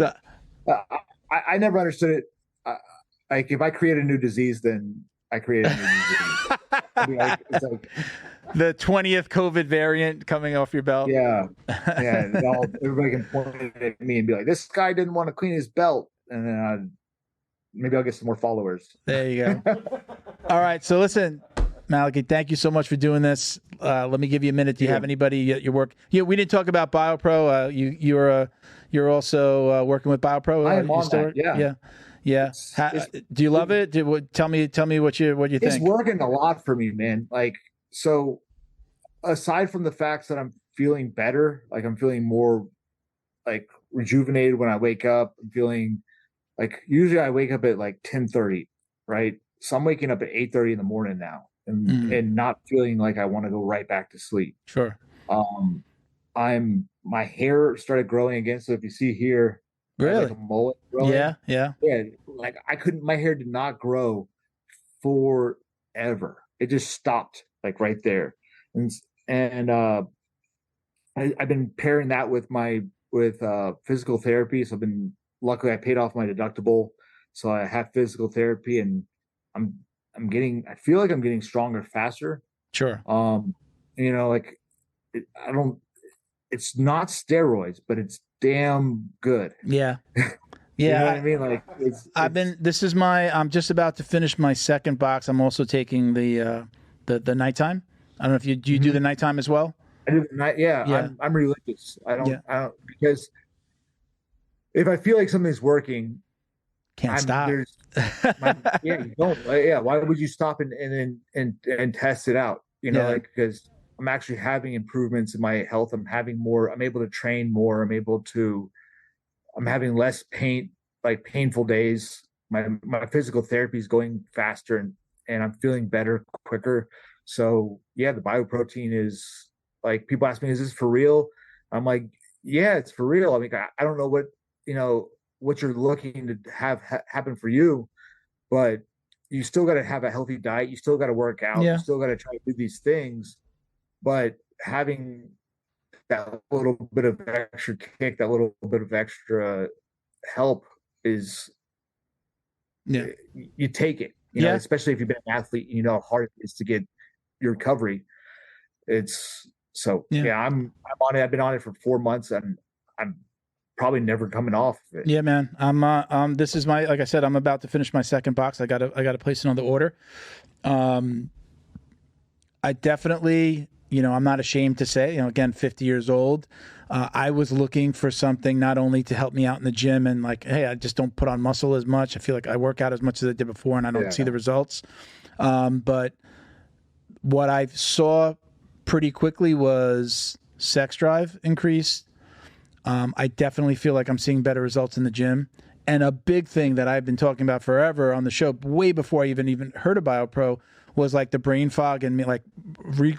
I never understood it. Like, if I create a new disease, then I create a new disease. I mean, like, it's like the 20th COVID variant coming off your belt. Yeah. Everybody can point at me and be like, this guy didn't want to clean his belt. And then maybe I'll get some more followers. There you go. All right. So listen, Malachy, thank you so much for doing this. Let me give you a minute. Do you have anybody at your work? We didn't talk about BioPro. You're also working with BioPro. I am on that. Yeah. Do you love it? Tell me what you think. It's working a lot for me, man. Like, so aside from the facts that I'm feeling better, like I'm feeling more like rejuvenated when I wake up. I'm feeling like, usually I wake up at like 10:30, right? So I'm waking up at 8:30 in the morning now, and not feeling like I want to go right back to sleep. Sure. My hair started growing again. So if you see here, really, like a mullet growing. Yeah. Like my hair did not grow forever. It just stopped like right there. And I've been pairing that with physical therapy. So luckily I paid off my deductible. So I have physical therapy, and I feel like I'm getting stronger faster. Sure. Like it's not steroids, but it's damn good. Yeah. You know what I mean? Like, I'm just about to finish my second box. I'm also taking the nighttime. I don't know if you do the nighttime as well. I do the night. Yeah. I'm religious. I don't, because if I feel like something's working, can't stop. You don't. Why would you stop and test it out? Because I'm actually having improvements in my health. I'm able to train more. I'm having less painful days. My physical therapy is going faster, and I'm feeling better quicker. So yeah, the bioprotein is, like, people ask me, is this for real? I'm like, yeah, it's for real. I mean, I don't know what you're looking to have happen for you, but you still got to have a healthy diet. You still got to work out. You still got to try to do these things, but having that little bit of extra kick, that little bit of extra help is, you take it, especially if you've been an athlete, how hard it is to get your recovery. I'm on it. I've been on it for 4 months, and I'm probably never coming off of it. Yeah, man. This is like I said, I'm about to finish my second box. I got to place another order. I definitely, I'm not ashamed to say, again, 50 years old. I was looking for something not only to help me out in the gym and like, hey, I just don't put on muscle as much. I feel like I work out as much as I did before and I don't see the results. But what I saw pretty quickly was sex drive increased. I definitely feel like I'm seeing better results in the gym. And a big thing that I've been talking about forever on the show, way before I even heard of BioPro, was like the brain fog and like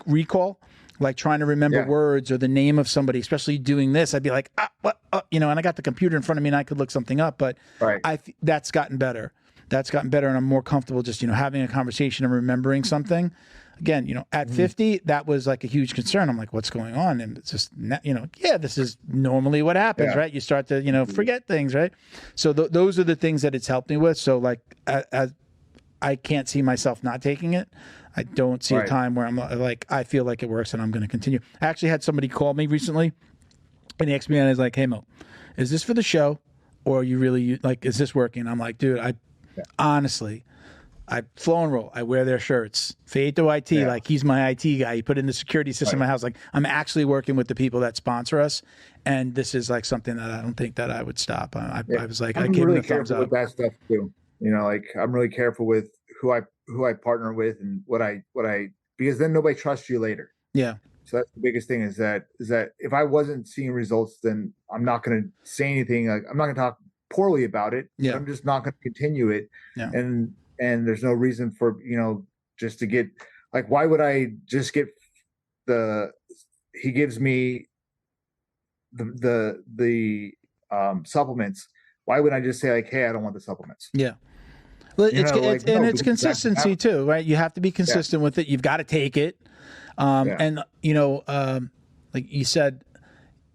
recall, like trying to remember words or the name of somebody, especially doing this. I'd be like, what? And I got the computer in front of me and I could look something up, but that's gotten better. That's gotten better. And I'm more comfortable just, having a conversation and remembering something. Again, at 50, that was like a huge concern. I'm like, what's going on? And it's just, this is normally what happens, right? You start to, forget things, right? So those are the things that it's helped me with. So like, I can't see myself not taking it. I don't see a time where I'm like, I feel like it works and I'm going to continue. I actually had somebody call me recently and he asked me, and I was like, hey, Mo, is this for the show or you really like, is this working? I'm like, dude, honestly, I flow and roll. I wear their shirts. Feito IT, like he's my IT guy. He put in the security system in my house. Like I'm actually working with the people that sponsor us. And this is like something that I don't think that I would stop. I was like, I gave him the thumbs up. With that stuff too. Like I'm really careful with who I partner with and what I because then nobody trusts you later. Yeah. So that's the biggest thing is that if I wasn't seeing results, then I'm not going to say anything. Like I'm not going to talk poorly about it. Yeah. I'm just not going to continue it. Yeah. And there's no reason for, just to get like, why would I just get he gives me the supplements. Why would I just say like, hey, I don't want the supplements? Yeah. Well, it's consistency too, right? You have to be consistent with it. You've got to take it. And, like you said,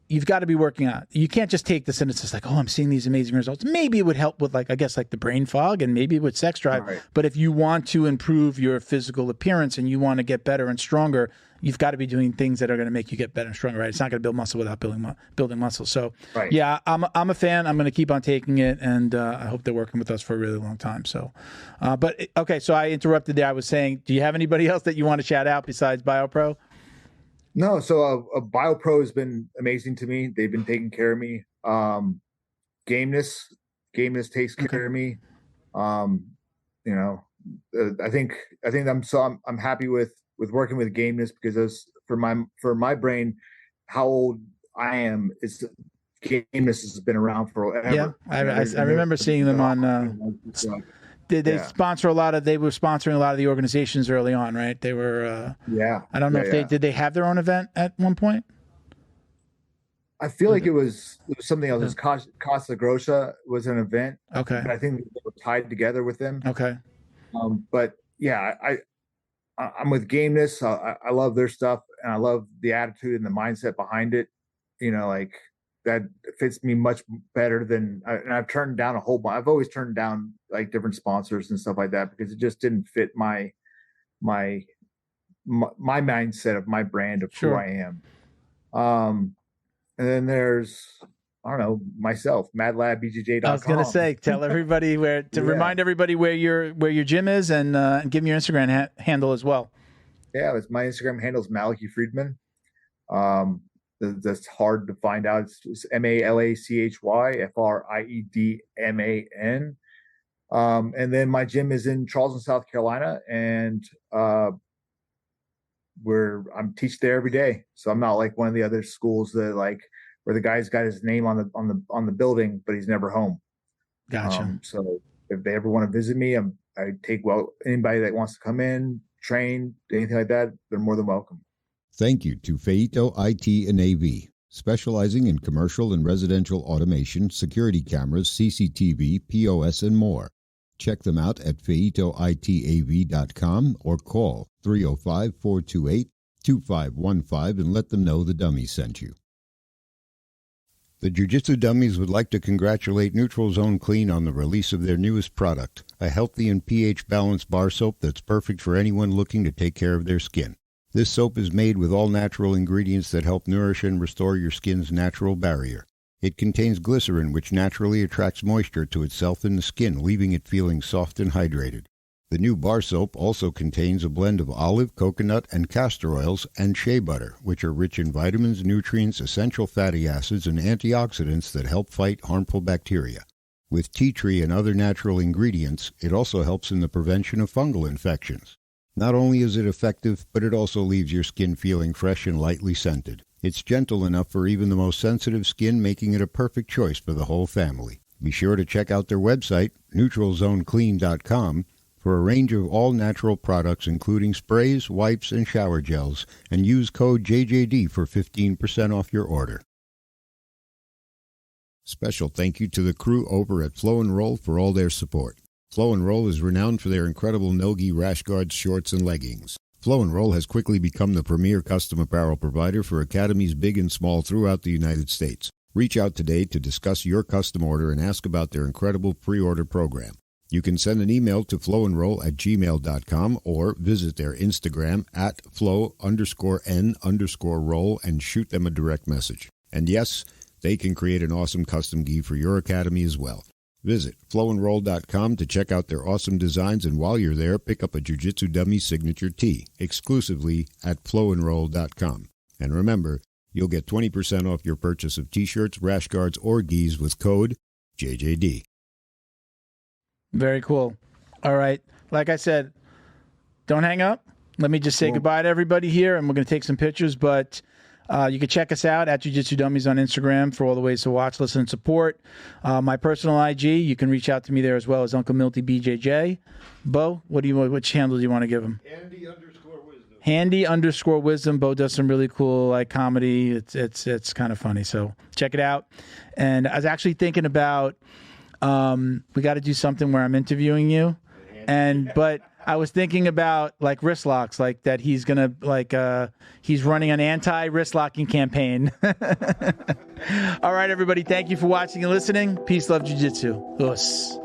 you've got to be working on it. You can't just take this and it's just like, oh, I'm seeing these amazing results. Maybe it would help with the brain fog and maybe with sex drive. Right. But if you want to improve your physical appearance and you want to get better and stronger, you've got to be doing things that are going to make you get better and stronger, right? It's not going to build muscle without building muscle. So, yeah, I'm a fan. I'm going to keep on taking it, and I hope they're working with us for a really long time. So, okay, so I interrupted there. I was saying, do you have anybody else that you want to shout out besides BioPro? No, so BioPro has been amazing to me. They've been taking care of me. Gameness takes care of me. I think I'm happy with working with Gameness, because for my brain, how old I am, Gameness has been around forever. Yeah, I remember seeing them on. They sponsor a lot of. They were sponsoring a lot of the organizations early on, right? They were. I don't know if did they have their own event at one point. I feel like it was something else. It was Casa Grossa was an event. Okay. And I think they were tied together with them. Okay. But yeah, I'm with Gameness. I love their stuff, and I love the attitude and the mindset behind it. Like that fits me much better than. And I've turned down I've always turned down like different sponsors and stuff like that because it just didn't fit my mindset of my brand of who I am. And then there's, I don't know, myself, madlabbjj.com. I was going to say, tell everybody remind everybody where your gym is, and give me your Instagram handle as well. Yeah, my Instagram handle is Malachy Friedman. That's hard to find out. It's MALACHYFRIEDMAN. And then my gym is in Charleston, South Carolina, and I'm teach there every day. So I'm not like one of the other schools that where the guy's got his name on the building, but he's never home. Gotcha. So if they ever want to visit me, I take anybody that wants to come in, train, anything like that, they're more than welcome. Thank you to Feito IT and AV, specializing in commercial and residential automation, security cameras, CCTV, POS, and more. Check them out at feitoitav.com or call 305-428-2515 and let them know the Dummies sent you. The Jiu-Jitsu Dummies would like to congratulate Neutral Zone Clean on the release of their newest product, a healthy and pH-balanced bar soap that's perfect for anyone looking to take care of their skin. This soap is made with all natural ingredients that help nourish and restore your skin's natural barrier. It contains glycerin, which naturally attracts moisture to itself in the skin, leaving it feeling soft and hydrated. The new bar soap also contains a blend of olive, coconut, and castor oils and shea butter, which are rich in vitamins, nutrients, essential fatty acids, and antioxidants that help fight harmful bacteria. With tea tree and other natural ingredients, it also helps in the prevention of fungal infections. Not only is it effective, but it also leaves your skin feeling fresh and lightly scented. It's gentle enough for even the most sensitive skin, making it a perfect choice for the whole family. Be sure to check out their website, neutralzoneclean.com, for a range of all-natural products including sprays, wipes, and shower gels, and use code JJD for 15% off your order. Special thank you to the crew over at Flow and Roll for all their support. Flow and Roll is renowned for their incredible no-gi rash guards, shorts, and leggings. Flow and Roll has quickly become the premier custom apparel provider for academies big and small throughout the United States. Reach out today to discuss your custom order and ask about their incredible pre-order program. You can send an email to flowandroll@gmail.com or visit their Instagram at flow_n_roll and shoot them a direct message. And yes, they can create an awesome custom gi for your academy as well. Visit flowandroll.com to check out their awesome designs, and while you're there, pick up a Jiu-Jitsu Dummy signature tee exclusively at flowandroll.com. And remember, you'll get 20% off your purchase of t-shirts, rash guards, or gis with code JJD. Very cool. All right. Like I said, don't hang up. Let me just say goodbye to everybody here, and we're going to take some pictures, but you can check us out at Jiu-Jitsu Dummies on Instagram for all the ways to watch, listen, and support. My personal IG, you can reach out to me there as well as Uncle Milty BJJ. Bo, which handle do you want to give him? Handy_wisdom. Bo does some really cool comedy. It's kind of funny, so check it out. And I was actually thinking about we got to do something where I'm interviewing you, but I was thinking about like wrist locks, like that he's gonna he's running an anti-wrist locking campaign. All right, everybody, thank you for watching and listening. Peace, love, jiu-jitsu. Us.